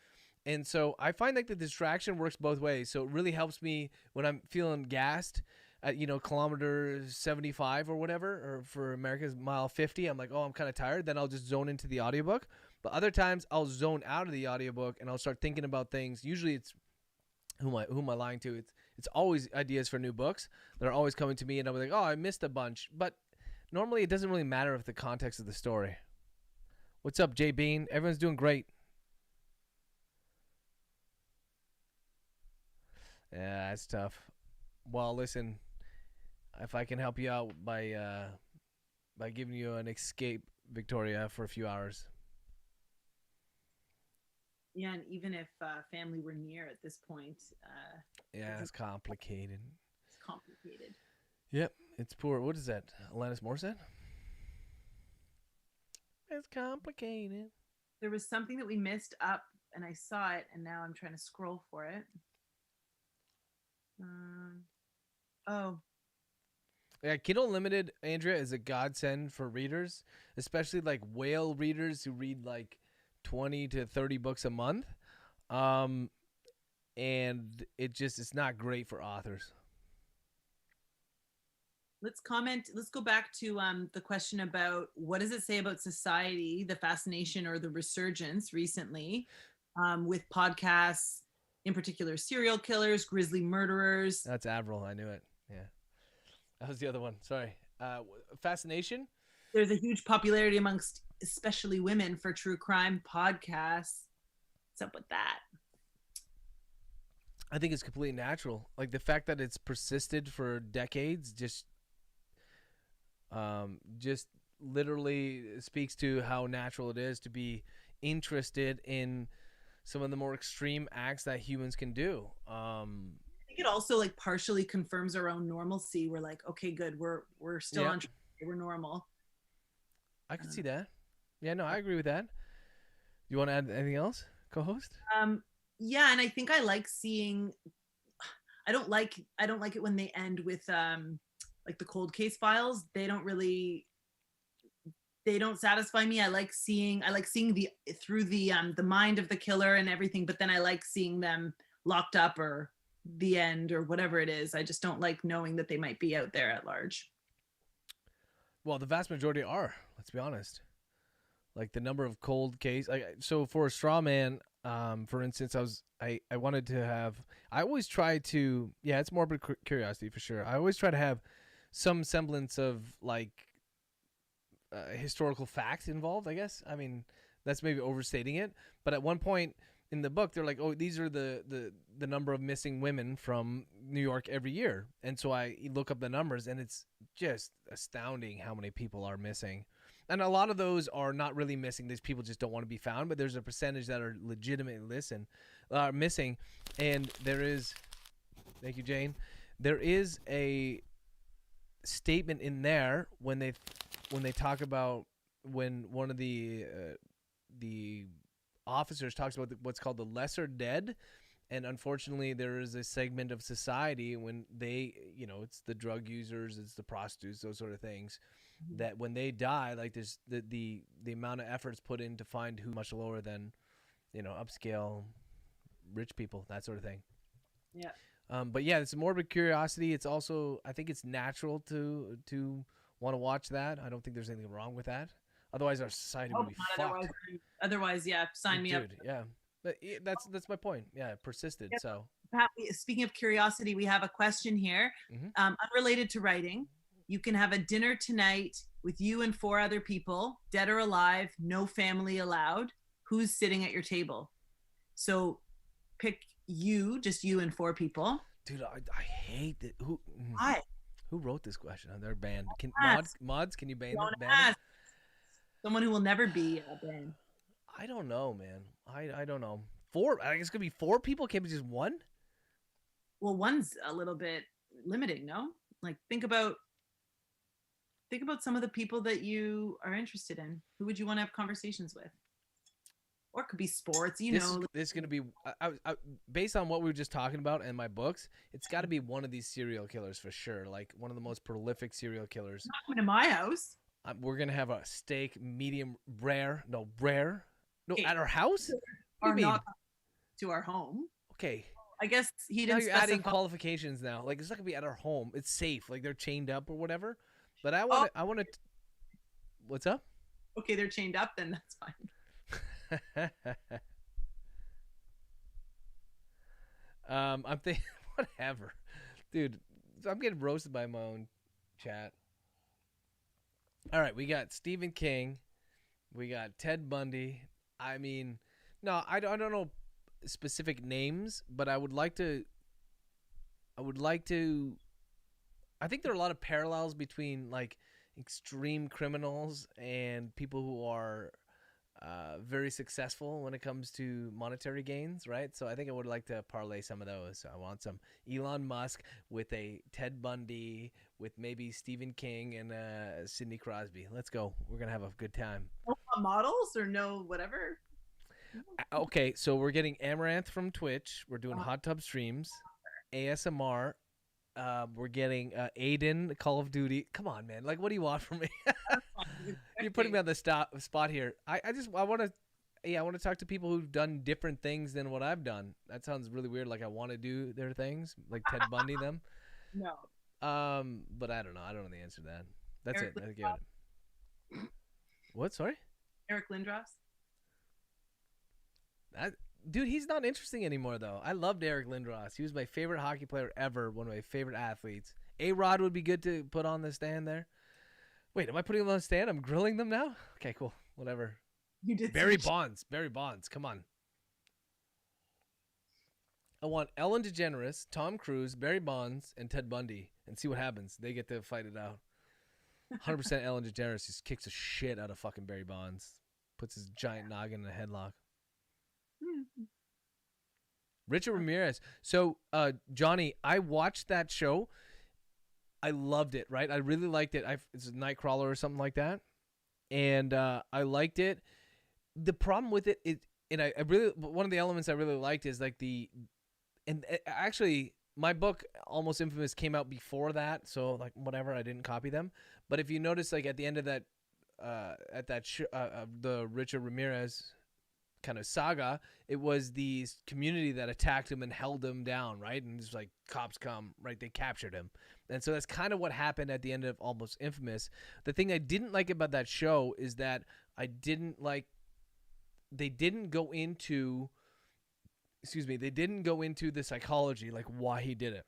And so I find like the distraction works both ways. So it really helps me when I'm feeling gassed at, kilometer 75 or whatever, or for America's mile 50. I'm like, oh, I'm kind of tired. Then I'll just zone into the audiobook. But other times I'll zone out of the audiobook and I'll start thinking about things. Usually it's who am I lying to? It's always ideas for new books that are always coming to me, and I'm like, oh, I missed a bunch. But normally it doesn't really matter if the context of the story. What's up, Jay Bean? Everyone's doing great. Yeah, that's tough. Well, listen, if I can help you out by giving you an escape, Victoria, for a few hours. Yeah, and even if family were near at this point, yeah, it's complicated. It's complicated. Yep, it's poor. What is that? Alanis Morissette? It's complicated. There was something that we missed up, and I saw it, and now I'm trying to scroll for it. Yeah, Kindle Unlimited, Andrea, is a godsend for readers, especially like whale readers who read like 20 to 30 books a month. And it's not great for authors. Let's go back to the question about what does it say about society, the fascination or the resurgence recently with podcasts, in particular serial killers, grisly murderers. That's Avril. I knew it. Yeah. That was the other one. Sorry. Fascination? There's a huge popularity amongst especially women for true crime podcasts. What's up with that? I think it's completely natural. Like the fact that it's persisted for decades just literally speaks to how natural it is to be interested in some of the more extreme acts that humans can do. I think it also like partially confirms our own normalcy. We're like, okay, good. We're still on track. We're normal. I can see that. Yeah, no, I agree with that. You want to add anything else, co-host? Yeah, and I think I like seeing. I don't like it when they end with like the cold case files. They don't satisfy me. I like seeing the through the mind of the killer and everything, but then I like seeing them locked up or the end or whatever it is. I just don't like knowing that they might be out there at large. Well, the vast majority are, let's be honest. Like the number of cold case. So for a straw man, for instance, I wanted to have. I always try to. Yeah, it's morbid curiosity for sure. I always try to have some semblance of like historical facts involved. I guess. I mean, that's maybe overstating it. But at one point in the book, they're like, "Oh, these are the number of missing women from New York every year." And so I look up the numbers, and it's just astounding how many people are missing. And a lot of those are not really missing. These people just don't want to be found. But there's a percentage that are legitimately missing. And there is, thank you, Jane. There is a statement in there when they talk about when one of the officers talks about what's called the lesser dead. And unfortunately, there is a segment of society when they, it's the drug users, it's the prostitutes, those sort of things, that when they die, like there's the amount of efforts put in to find who much lower than, upscale rich people, that sort of thing. Yeah. But yeah, it's morbid curiosity. It's also, I think it's natural to want to watch that. I don't think there's anything wrong with that. Otherwise, our society would be fucked. Otherwise, yeah, sign me up. Yeah. But that's my point. Yeah, it persisted. Yep. So, speaking of curiosity, we have a question here, unrelated to writing. You can have a dinner tonight with you and 4 other people, dead or alive, no family allowed. Who's sitting at your table? So, pick you, just you and 4 people. Dude, I hate that. Why? Who wrote this question? They're banned. Can Ask. mods? Can you ban Don't ban them? ask. Someone who will never be banned. I don't know, man. I don't know. Four. I guess it's gonna be four people. Can't be just one. Well, one's a little bit limiting, no? Like think about some of the people that you are interested in. Who would you want to have conversations with? Or it could be sports, This is going to be based on what we were just talking about in my books. It's got to be one of these serial killers for sure. Like one of the most prolific serial killers. Not coming to my house. We're going to have a steak, medium rare. No, rare. No, Okay. at our house. Or not to our home. Okay. I guess he Now didn't you're specify. adding qualifications now. Like it's not gonna be at our home. It's safe. Like they're chained up or whatever. But I want. I want to. What's up? Okay, they're chained up. Then that's fine. I'm thinking. Whatever, dude. I'm getting roasted by my own chat. All right, we got Stephen King. We got Ted Bundy. I mean, no, I don't know specific names, but I would like to. I think there are a lot of parallels between like extreme criminals and people who are very successful when it comes to monetary gains, right? So I think I would like to parlay some of those. So I want some Elon Musk with a Ted Bundy, with maybe Stephen King and Sidney Crosby. Let's go. We're gonna have a good time. No models or no whatever. Okay, so we're getting Amaranth from Twitch. We're doing hot tub streams, ASMR. We're getting Aiden, Call of Duty. Come on, man. Like, what do you want from me? You're putting me on the spot here. I want to talk to people who've done different things than what I've done. That sounds really weird. Like I want to do their things, like Ted Bundy them. No. But I don't know. I don't know the answer to that. That's Eric it. I gave it. What? Sorry? Eric Lindros. Dude, he's not interesting anymore, though. I loved Eric Lindros. He was my favorite hockey player ever, one of my favorite athletes. A-Rod would be good to put on the stand there. Wait, am I putting them on the stand? I'm grilling them now? Okay, cool. Whatever. You did Barry Bonds. Barry Bonds. Come on. I want Ellen DeGeneres, Tom Cruise, Barry Bonds, and Ted Bundy, and see what happens. They get to fight it out. 100% Ellen DeGeneres just kicks the shit out of fucking Barry Bonds. Puts his giant noggin in a headlock. Richard Ramirez. So, Johnny, I watched that show. I loved it, right? I really liked it. It's a Nightcrawler or something like that. And I liked it. The problem with it is, and I really, one of the elements I really liked is like actually, my book, Almost Infamous, came out before that. So, like, whatever, I didn't copy them. But if you notice, like, at the end of that, the Richard Ramirez kind of saga, it was the community that attacked him and held him down, right? And it's like, cops come, right? They captured him. And so that's kind of what happened at the end of Almost Infamous. The thing I didn't like about that show is that they didn't go into the psychology, like why he did it.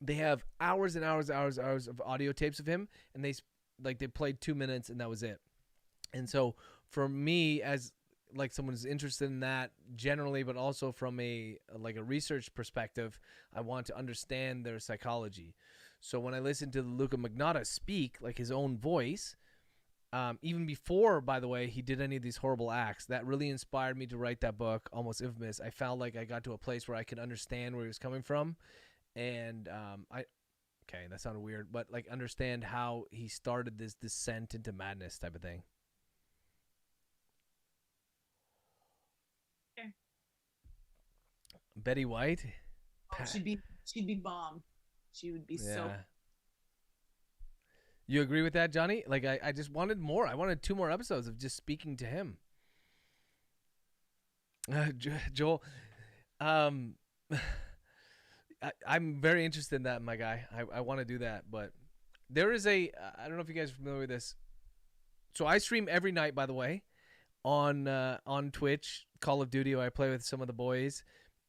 They have hours and hours of audio tapes of him, and they played 2 minutes and that was it. And so for me, as like someone who's interested in that generally, but also from a research perspective, I want to understand their psychology. So when I listened to Luca Magnotta speak, like his own voice, even before, by the way, he did any of these horrible acts, that really inspired me to write that book, Almost Infamous. I felt like I got to a place where I could understand where he was coming from. And okay, that sounded weird, but like understand how he started this descent into madness type of thing. Okay. Betty White? She'd be bomb. She would be so. You agree with that, Johnny? Like I just wanted more. I wanted 2 more episodes of just speaking to him. Joel, I'm very interested in that, my guy. I want to do that, but there is I don't know if you guys are familiar with this. So I stream every night, by the way, on Twitch, Call of Duty, where I play with some of the boys,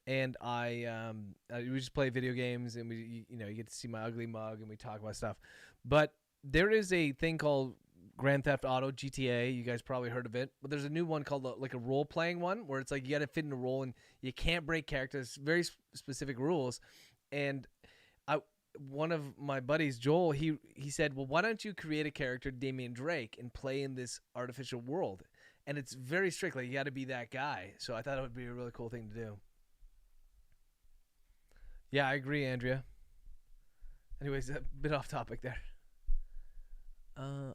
and we just play video games, and you get to see my ugly mug, and we talk about stuff. But there is a thing called Grand Theft Auto GTA. You guys probably heard of it, but there's a new one called like a role playing one, where it's like you got to fit in a role and you can't break characters, very specific rules. And one of my buddies, Joel, he said, well, why don't you create a character, Damian Drake, and play in this artificial world? And it's very strict. Like, you got to be that guy. So I thought it would be a really cool thing to do. Yeah, I agree, Andrea. Anyways, a bit off topic there. All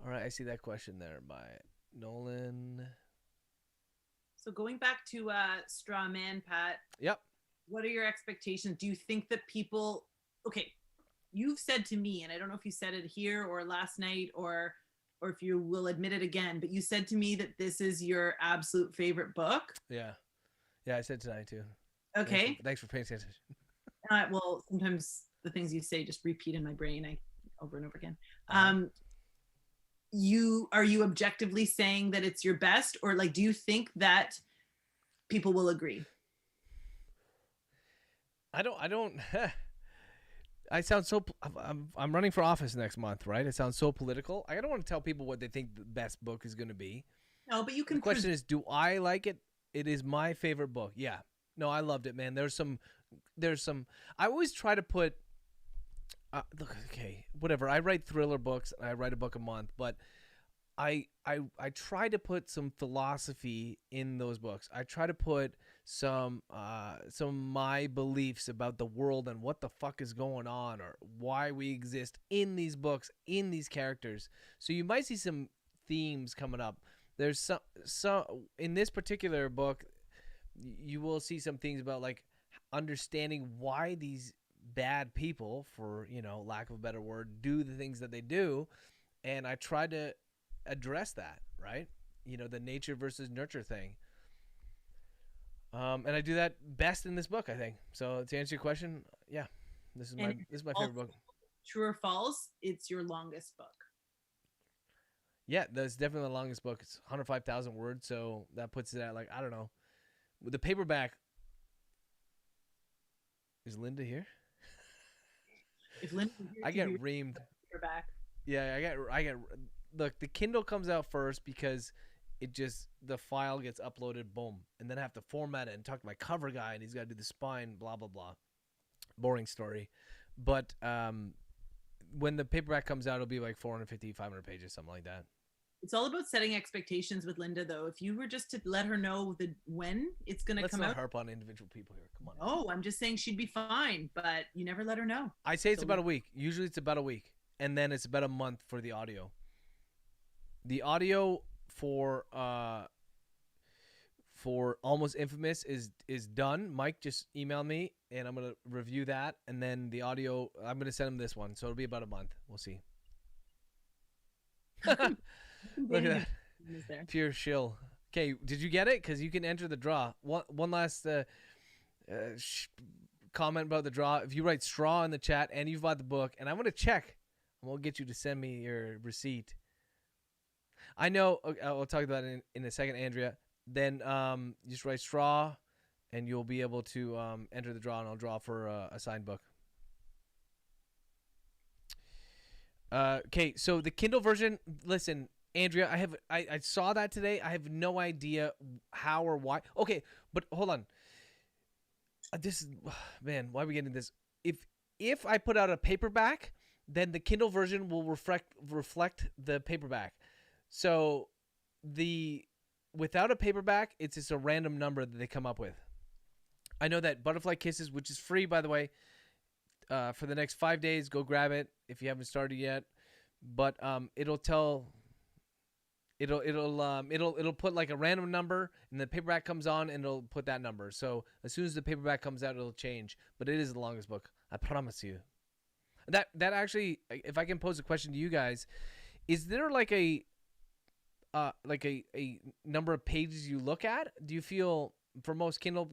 right, I see that question there by Nolan. So going back to Straw Man, Pat. Yep. What are your expectations? Do you think that people? Okay, you've said to me, and I don't know if you said it here or last night, or if you will admit it again, but you said to me that this is your absolute favorite book. Yeah, I said tonight too. Okay. Thanks for paying attention. Well, sometimes the things you say just repeat in my brain, over and over again. Are you objectively saying that it's your best, or like, do you think that people will agree? I don't. I sound so. I'm running for office next month, right? It sounds so political. I don't want to tell people what they think the best book is going to be. No, but you can. The question is, do I like it? It is my favorite book. Yeah. No, I loved it, man. There's some. I always try to put. Look, okay, whatever. I write thriller books. And I write a book a month, but I try to put some philosophy in those books. I try to put some of my beliefs about the world and what the fuck is going on, or why we exist in these books, in these characters. So you might see some themes coming up. There's some in this particular book, you will see some things about like understanding why these bad people, for lack of a better word, do the things that they do, and I try to address that, right? The nature versus nurture thing. And I do that best in this book, I think. So to answer your question, yeah, this is my favorite book. True or false? It's your longest book. Yeah, that's definitely the longest book. It's 105,000 words, so that puts it at like, I don't know. With the paperback, is Linda here? If Linda here, I get reamed. Paperback. Yeah, I get. Look, the Kindle comes out first because the file gets uploaded, boom, and then I have to format it and talk to my cover guy, and he's got to do the spine, blah blah blah. Boring story, but when the paperback comes out, it'll be like 450, 500 pages, something like that. It's all about setting expectations with Linda, though. If you were just to let her know when it's going to come out. Let's not harp on individual people here. Come on. Oh, I'm just saying she'd be fine, but you never let her know. I say it's about a week. Usually it's about a week, and then it's about a month for the audio. The audio for Almost Infamous is done. Mike just emailed me, and I'm gonna review that, and then the audio, I'm gonna send him this one, so it'll be about a month. We'll see. Look at that, pure shill. Okay, did you get it? Because you can enter the draw. One last comment about the draw. If you write straw in the chat and you've bought the book, and I'm gonna check, and we'll get you to send me your receipt. I know. I'll talk about it in a second, Andrea. Then just write straw, and you'll be able to enter the draw, and I'll draw for a signed book. Okay, so the Kindle version. Listen, Andrea, I saw that today. I have no idea how or why. Okay, but hold on. This is, man, why are we getting this? If I put out a paperback, then the Kindle version will reflect the paperback. So without a paperback, it's just a random number that they come up with. I know that Butterfly Kisses, which is free, by the way, for the next 5 days, go grab it if you haven't started yet. But it'll put like a random number, and the paperback comes on, and it'll put that number. So as soon as the paperback comes out, it'll change. But it is the longest book, I promise you. That actually, if I can pose a question to you guys, is there like a number of pages you look at? Do you feel, for most Kindle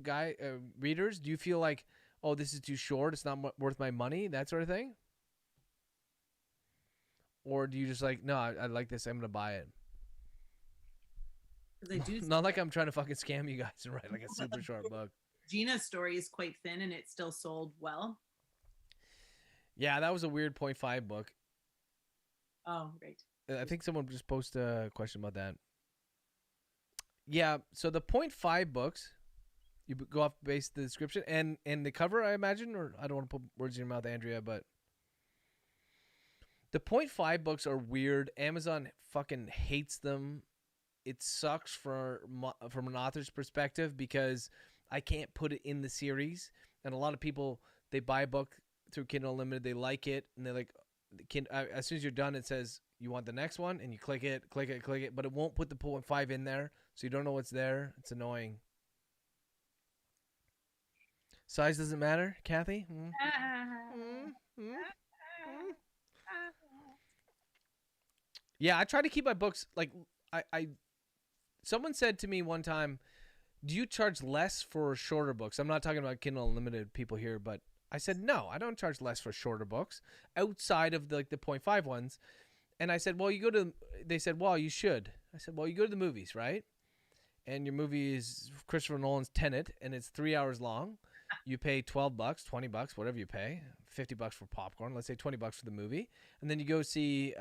readers, do you feel like, oh, this is too short, it's not worth my money, that sort of thing? Or do you just like, no, I like this, I'm gonna buy it? Because I do. Not like I'm trying to fucking scam you guys and write like a super short book. Gina's story is quite thin, and it still sold well. Yeah, that was a weird 0.5 book. Oh, right. I think someone just posted a question about that. Yeah, so the 0.5 books, You go off base the description and the cover, I imagine, or I don't want to put words in your mouth, Andrea, but the .5 books are weird. Amazon fucking hates them. It sucks from an author's perspective because I can't put it in the series, and a lot of people they buy a book through Kindle Unlimited, they like it, and they're like, as soon as you're done, it says you want the next one, and you click it, but it won't put the .5 in there, so you don't know what's there. It's annoying. Size doesn't matter, Kathy. Yeah, I try to keep my books like I. Someone said to me one time, "Do you charge less for shorter books?" I'm not talking about Kindle Unlimited people here, but I said no, I don't charge less for shorter books outside of the .5 ones. And I said, well, you go to. They said, well, you should. I said, well, you go to the movies, right? And your movie is Christopher Nolan's Tenet, and it's 3 hours long. You pay $12, $20, whatever you pay, $50 for popcorn. Let's say $20 for the movie, and then you go see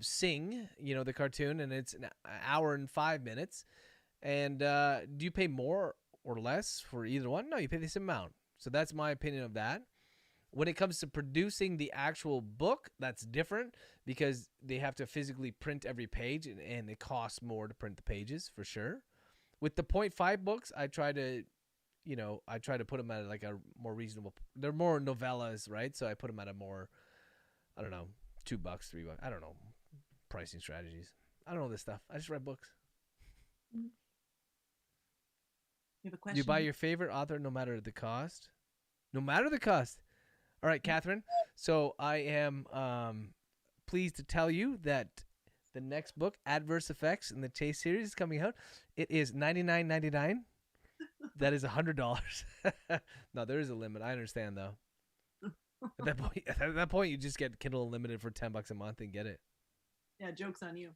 Sing, the cartoon, and it's an hour and 5 minutes. And do you pay more or less for either one? No, you pay the same amount. So that's my opinion of that. When it comes to producing the actual book, that's different because they have to physically print every page, and it costs more to print the pages for sure. With the .5 books, I try to put them at like a more reasonable. They're more novellas, right? So I put them at a more, I don't know, $2, $3. I don't know, pricing strategies. I don't know this stuff. I just write books. You have a question? You buy your favorite author no matter the cost? No matter the cost. All right, Catherine. So I am pleased to tell you that the next book, Adverse Effects in the Chase series, is coming out. It is $99.99. That is $100. No, there is a limit. I understand though. At that point, you just get Kindle Unlimited for $10 a month and get it. Yeah, joke's on you.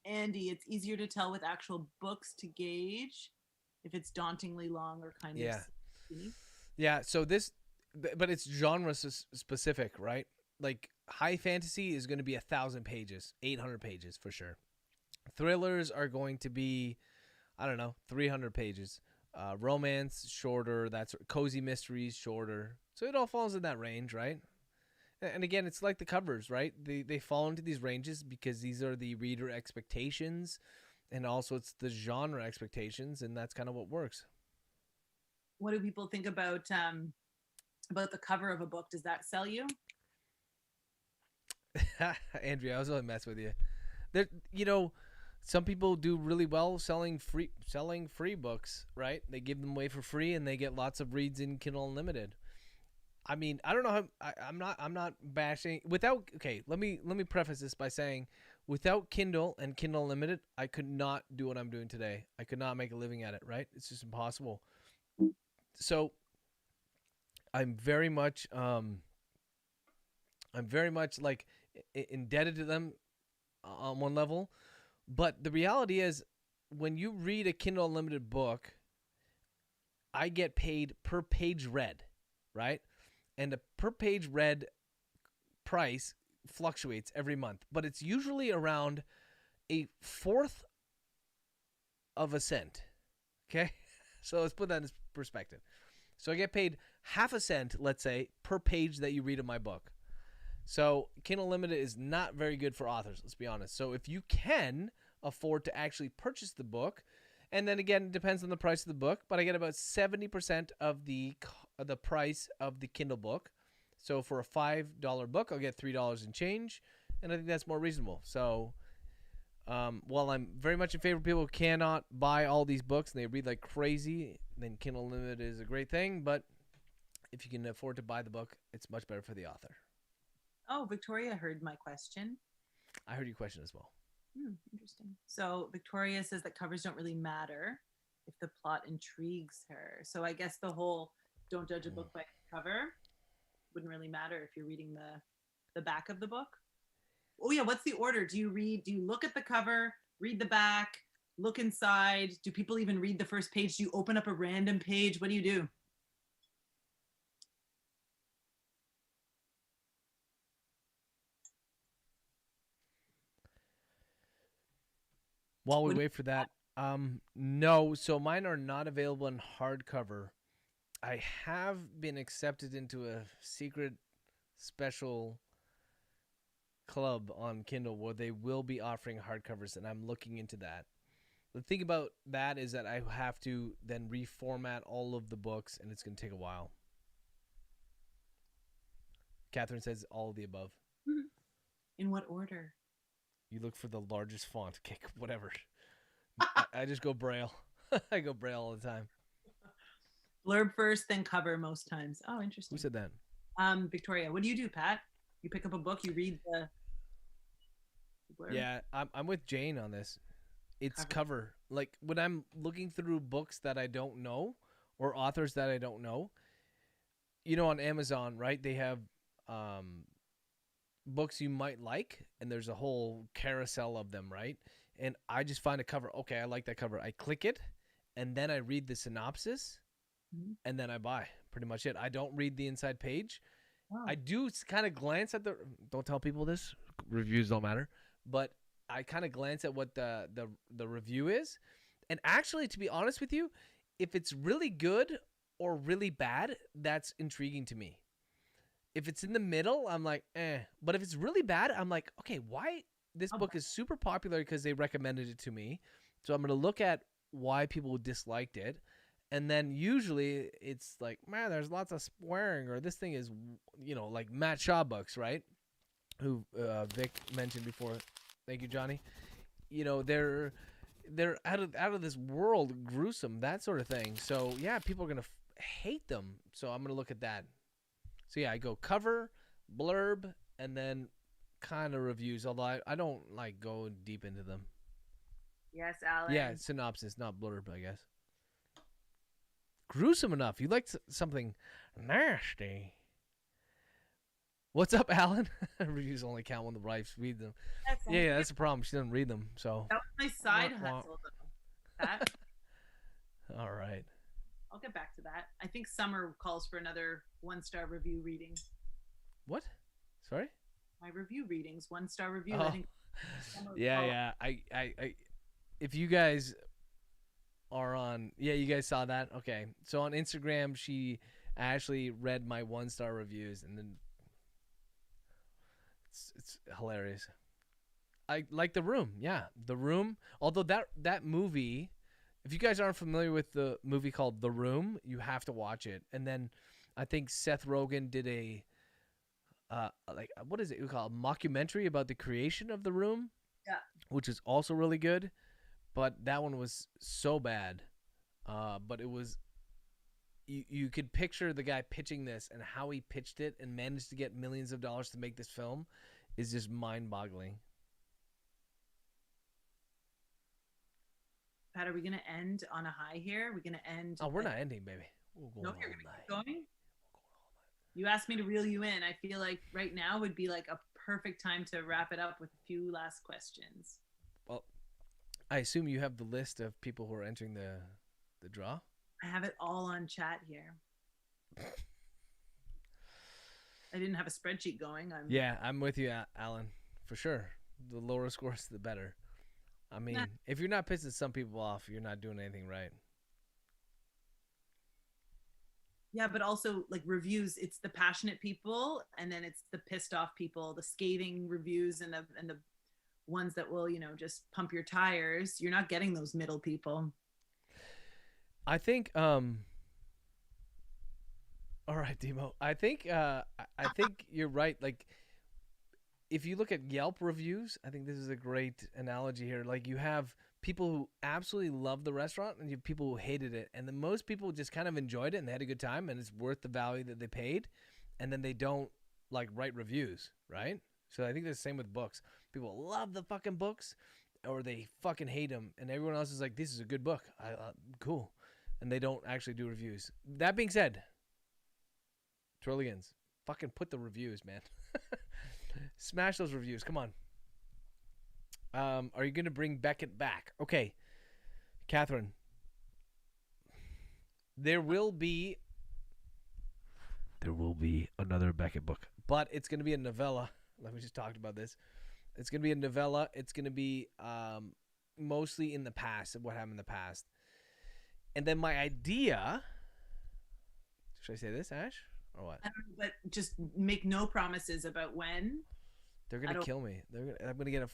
Andy, it's easier to tell with actual books to gauge if it's dauntingly long or kind of skinny. Yeah, so but it's genre specific, right? Like high fantasy is going to be 1,000 pages, 800 pages for sure. Thrillers are going to be, I don't know, 300 pages. Romance, shorter. That's cozy mysteries, shorter. So it all falls in that range, right? And again, it's like the covers, right? They fall into these ranges because these are the reader expectations, and also it's the genre expectations, and that's kind of what works. What do people think about the cover of a book? Does that sell you? Andrea, I was only messing with you. There, some people do really well selling free books, right? They give them away for free, and they get lots of reads in Kindle Unlimited. I mean, I don't know how. I'm not bashing without. Okay, let me preface this by saying, without Kindle and Kindle Unlimited, I could not do what I'm doing today. I could not make a living at it. Right? It's just impossible. So, I'm very much like indebted to them on one level, but the reality is, when you read a Kindle Unlimited book, I get paid per page read, right? And the per page read price fluctuates every month, but it's usually around a fourth of a cent. Okay? So let's put that in perspective. So I get paid half a cent, let's say, per page that you read in my book. So Kindle Unlimited is not very good for authors, let's be honest. So if you can afford to actually purchase the book, and then again, it depends on the price of the book, but I get about 70% of the price of the Kindle book. So for a $5 book, I'll get $3 and change, and I think that's more reasonable. So while I'm very much in favor of people who cannot buy all these books and they read like crazy, then Kindle Unlimited is a great thing. But if you can afford to buy the book, it's much better for the author. Oh, Victoria heard my question. I heard your question as well. Interesting. So Victoria says that covers don't really matter if the plot intrigues her. So I guess the whole don't judge a book by cover wouldn't really matter if you're reading the back of the book. Oh yeah, what's the order? Do you look at the cover, read the back, look inside? Do people even read the first page? Do you open up a random page? What do you do? While we wait for that, No. So mine are not available in hardcover. I have been accepted into a secret special club on Kindle where they will be offering hardcovers, and I'm looking into that. The thing about that is that I have to then reformat all of the books, and it's going to take a while. Catherine says all of the above. In what order? You look for the largest font. Okay, whatever. I just go Braille. I go Braille all the time. Blurb first, then cover most times. Oh, interesting. Who said that? Victoria, what do you do, Pat? You pick up a book, you read the blurb? Yeah, I'm with Jane on this. It's cover. Like when I'm looking through books that I don't know or authors that I don't know, on Amazon, right? They have books you might like, and there's a whole carousel of them, right? And I just find a cover. Okay, I like that cover. I click it, and then I read the synopsis, and then I buy. Pretty much it. I don't read the inside page. Wow. I do kind of glance at the. Don't tell people this. Reviews don't matter. But I kind of glance at what the review is, and actually, to be honest with you, if it's really good or really bad, that's intriguing to me. If it's in the middle, I'm like, eh. But if it's really bad, I'm like, okay, why? This book is super popular because they recommended it to me. So I'm going to look at why people disliked it. And then usually it's like, man, there's lots of swearing, or this thing is, like Matt Shaw books, right? Who Vic mentioned before. Thank you, Johnny. They're out of this world, gruesome, that sort of thing. So yeah, people are going to hate them. So I'm going to look at that. So yeah, I go cover, blurb, and then kind of reviews, although I don't like go deep into them. Yes, Alan. Yeah, synopsis, not blurb, I guess. Gruesome enough. You like something nasty. What's up, Alan? Reviews only count when the wife read them. Yeah, that's the problem. She doesn't read them, so. That was my side hustle, though. That. All right. I'll get back to that. I think summer calls for another 1-star review reading. What? Sorry? My review readings, 1-star review. Oh. I think yeah. I if you guys are on, you guys saw that? Okay. So on Instagram, she actually read my 1-star reviews, and then it's hilarious. I like The Room. Yeah, The Room. Although that movie, if you guys aren't familiar with the movie called The Room, you have to watch it. And then I think Seth Rogen did a what is it? We call it a mockumentary about the creation of The Room. Yeah. Which is also really good, but that one was so bad. But it was you could picture the guy pitching this, and how he pitched it and managed to get millions of dollars to make this film is just mind-boggling. Pat, are we going to end on a high here? Are we going to end? Oh, we're not ending, baby. No, you're going to keep going? You asked me to reel you in. I feel like right now would be like a perfect time to wrap it up with a few last questions. Well, I assume you have the list of people who are entering the draw? I have it all on chat here. I didn't have a spreadsheet going. I'm with you, Alan, for sure. The lower scores, the better. I mean, if you're not pissing some people off, you're not doing anything right. Yeah, but also like reviews, it's the passionate people, and then it's the pissed off people, the scathing reviews, and the ones that will, just pump your tires. You're not getting those middle people. I think all right, Demo. I think you're right. Like, if you look at Yelp reviews, I think this is a great analogy here. Like, you have people who absolutely love the restaurant, and you have people who hated it. And then most people just kind of enjoyed it, and they had a good time, and it's worth the value that they paid. And then they don't, like, write reviews, right? So I think it's the same with books. People love the fucking books, or they fucking hate them. And everyone else is like, this is a good book. Cool. And they don't actually do reviews. That being said, Trillions, fucking put the reviews, man. Smash those reviews. Come on. Are you going to bring Beckett back? Okay. Catherine. There will be another Beckett book, but it's going to be a novella. Like we just talked about this. It's going to be a novella. It's going to be mostly in the past, of what happened in the past. And then my idea, should I say this, Ash, or what? I don't know, but just make no promises about when. They're I gonna don't kill me. I'm gonna get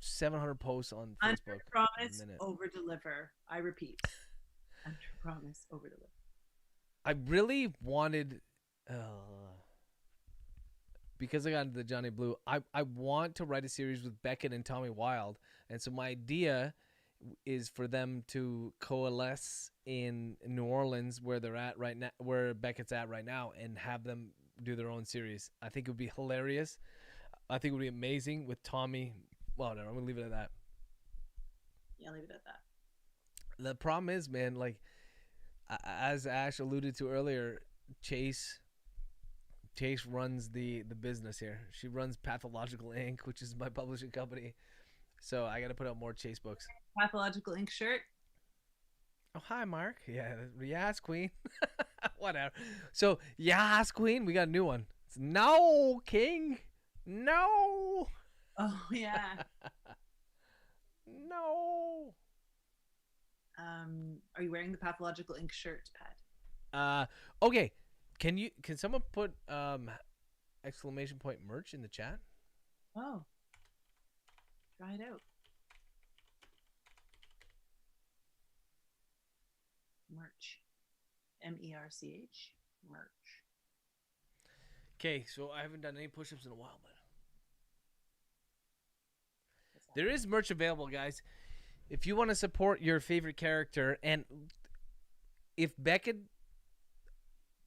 700 posts on under Facebook in a promise, minute. over deliver. I repeat, under promise, over deliver. I really wanted, because I got into the Johnny Blue, I want to write a series with Beckett and Tommy Wilde. And so my idea is for them to coalesce in New Orleans, where they're at right now, where Beckett's at right now, and have them do their own series. I think it would be hilarious. I think it would be amazing with Tommy. Well, no, I'm going to leave it at that. Yeah, leave it at that. The problem is, man, like, as Ash alluded to earlier, Chase runs the business here. She runs Pathological Inc., which is my publishing company. So I got to put out more Chase books. Pathological Ink shirt. Oh, hi, Mark. Yeah, yes, Queen. Whatever. So, yes, Queen. We got a new one. It's no, King. No. Oh yeah. No. Are you wearing the Pathological Ink shirt, Pat? Okay. Can someone put exclamation point merch in the chat? Oh. Try it out. Merch. MERCH. Merch. Okay, so I haven't done any push-ups in a while, but there is merch available, guys. If you want to support your favorite character, and if Beckett,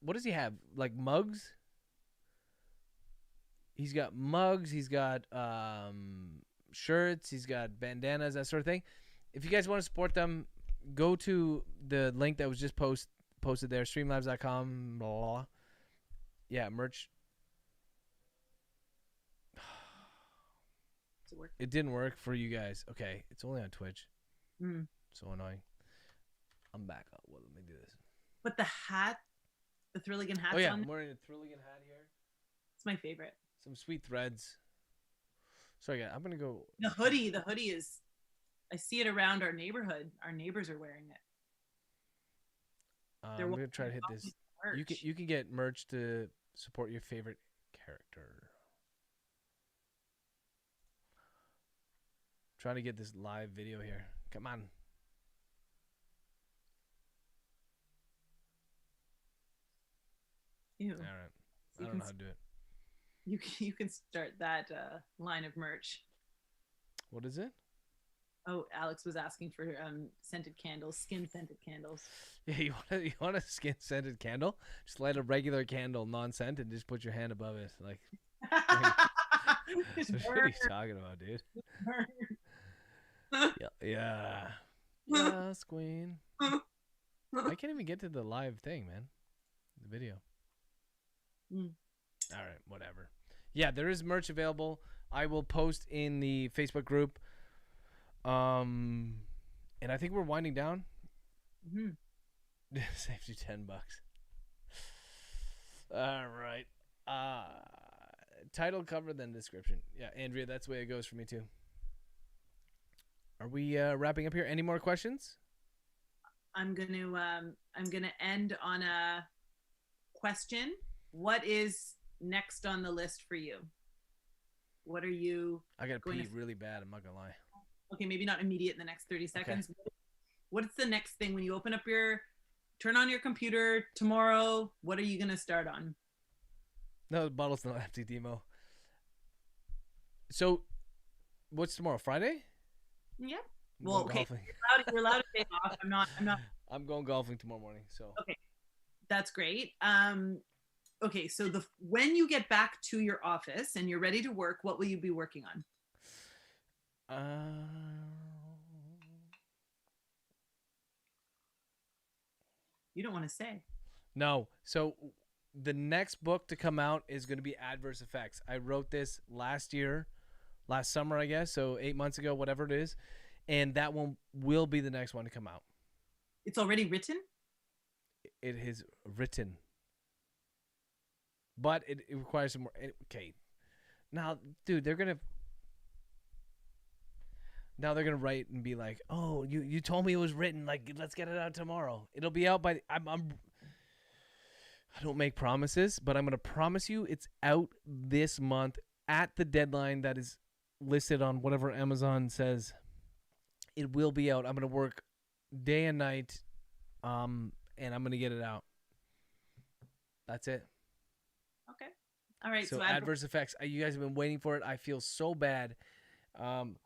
what does he have? Like mugs? He's got mugs. He's got shirts. He's got bandanas, that sort of thing. If you guys want to support them, go to the link that was just posted there, streamlabs.com. Blah, blah, blah. Yeah, merch. It didn't work for you guys. Okay, it's only on Twitch. So annoying. I'm back up. Well, let me do this. But the hat, the Thrilligan hat. Oh yeah, I'm wearing a Thrilligan hat here. It's my favorite. Some sweet threads. Sorry, guys. I'm gonna go. The hoodie is. I see it around our neighborhood. Our neighbors are wearing it. I'm gonna try to hit this. You can get merch to support your favorite character. Trying to get this live video here. Come on. Ew. All right. So I don't know how to do it. You can start that line of merch. What is it? Oh, Alex was asking for scented candles, skin scented candles. Yeah, you want a skin scented candle? Just light a regular candle, non-scent, and just put your hand above it. Like, what are you talking about, dude? Yeah. Yes, Queen. I can't even get to the live thing, man. The video. All right, whatever. Yeah, there is merch available. I will post in the Facebook group. And I think we're winding down. Saves you $10. All right. Title, cover, then description. Yeah, Andrea, that's the way it goes for me too. Are we wrapping up here? Any more questions? I'm gonna end on a question. What is next on the list for you? What are you? I gotta pee really bad. I'm not gonna lie. Okay, maybe not immediate in the next 30 seconds. Okay. What's the next thing when you turn on your computer tomorrow? What are you gonna start on? No, the bottle's not empty, Demo. So, what's tomorrow? Friday? Yeah. Well, okay. Golfing. You're allowed to take off. I'm not. I'm going golfing tomorrow morning. So. Okay, that's great. Okay, so when you get back to your office and you're ready to work, what will you be working on? You don't want to say. No. So the next book to come out is going to be Adverse Effects. I wrote this last summer, I guess. So 8 months ago, whatever it is. And that one will be the next one to come out. It's already written? It is written. But it requires some more. Okay. Now, dude, they're going to. Now they're gonna write and be like, "Oh, you told me it was written. Like, let's get it out tomorrow. It'll be out by." I don't make promises, but I'm gonna promise you it's out this month at the deadline that is listed on whatever Amazon says. It will be out. I'm gonna work day and night, and I'm gonna get it out. That's it. Okay. All right. So adverse effects. You guys have been waiting for it. I feel so bad. I'm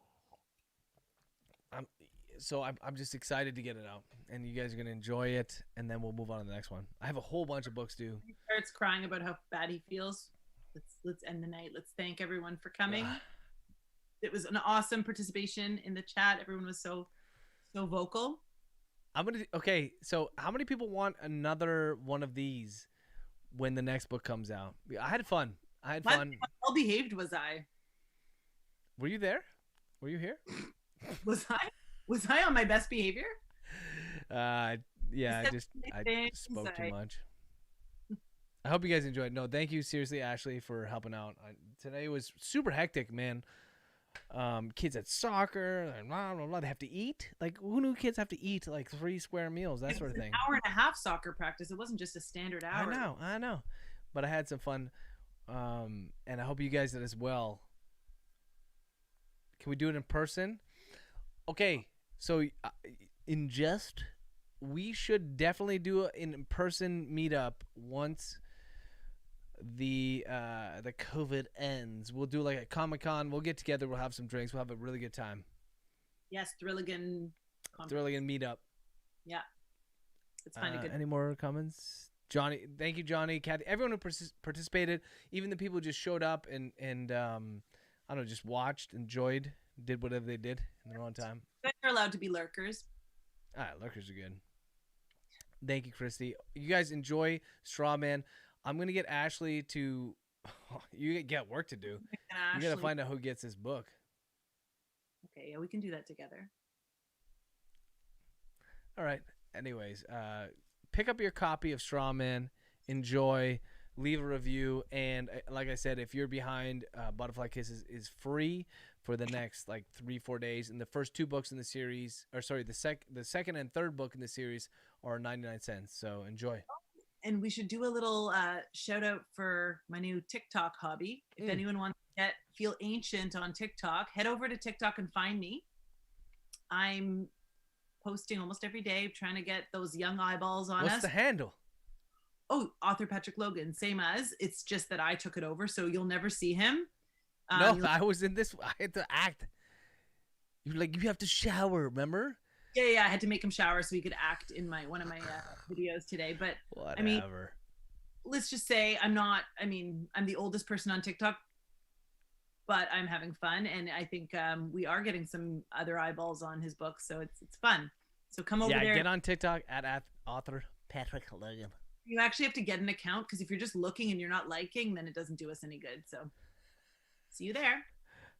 just excited to get it out, and you guys are gonna enjoy it, and then we'll move on to the next one. I have a whole bunch of books due. He starts crying about how bad he feels. Let's end the night. Let's thank everyone for coming. It was an awesome participation in the chat. Everyone was so vocal. Okay. So how many people want another one of these when the next book comes out? I had fun. How well behaved was I? Were you there? Were you here? Was I on my best behavior? Yeah, I spoke too much. I hope you guys enjoyed. No, thank you seriously, Ashley, for helping out. Today was super hectic, man. Kids at soccer, and blah, blah, blah. They have to eat. Like, who knew kids have to eat like 3 square meals, that sort of thing? An hour and a half soccer practice. It wasn't just a standard hour. I know. But I had some fun, and I hope you guys did as well. Can we do it in person? Okay, so we should definitely do an in-person meetup once the COVID ends. We'll do like a Comic-Con. We'll get together. We'll have some drinks. We'll have a really good time. Yes, Thrilligan meetup. Yeah, it's kind of good. Any more comments? Johnny, thank you, Johnny, Kathy, everyone who participated, even the people who just showed up and I don't know, just watched, enjoyed, did whatever they did in their own time. They're allowed to be lurkers. Lurkers are good. Thank you, Christy. You guys enjoy Straw Man. I'm gonna get Ashley to. You got work to do. You gotta find out who gets this book. Okay, yeah, we can do that together. All right. Anyways, pick up your copy of Straw Man. Enjoy. Leave a review, and like I said, if you're behind, Butterfly Kisses is free for the next like 3-4 days. And the first 2 books in the series, or sorry, the second and third book in the series are 99 cents. So enjoy. And we should do a little shout out for my new TikTok hobby. If anyone wants to feel ancient on TikTok, head over to TikTok and find me. I'm posting almost every day, trying to get those young eyeballs on us. What's the handle? Oh, author Patrick Logan, same as. It's just that I took it over, so you'll never see him. No, I was in this. I had to act. You have to shower, remember? Yeah, I had to make him shower so he could act in one of my videos today. But whatever. I mean, let's just say I'm the oldest person on TikTok, but I'm having fun, and I think we are getting some other eyeballs on his book, so it's fun. So come over there. Yeah, get on TikTok at author Patrick Logan. You actually have to get an account, because if you're just looking and you're not liking, then it doesn't do us any good. So see you there.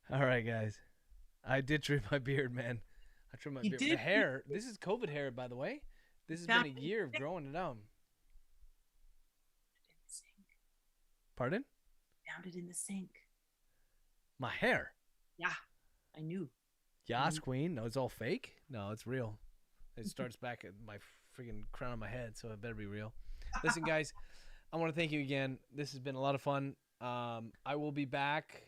All right, guys. I did trim my beard, man. I trimmed my beard. The hair. This is COVID hair, by the way. This has been a year of growing it out. Pardon? Found it in the sink. My hair? Yeah, I knew. Yas, queen. No, it's all fake? No, it's real. It starts back at my freaking crown of my head, so it better be real. Listen, guys, I want to thank you again. This has been a lot of fun. I will be back.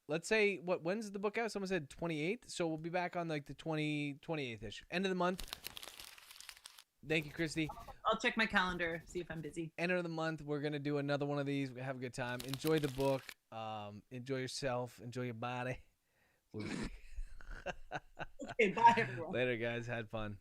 Let's say, when's the book out? Someone said 28th. So we'll be back on like the 28th-ish. End of the month. Thank you, Christy. I'll check my calendar, see if I'm busy. End of the month, we're going to do another one of these. We have a good time. Enjoy the book. Enjoy yourself. Enjoy your body. Okay, bye, everyone. Later, guys. Had fun.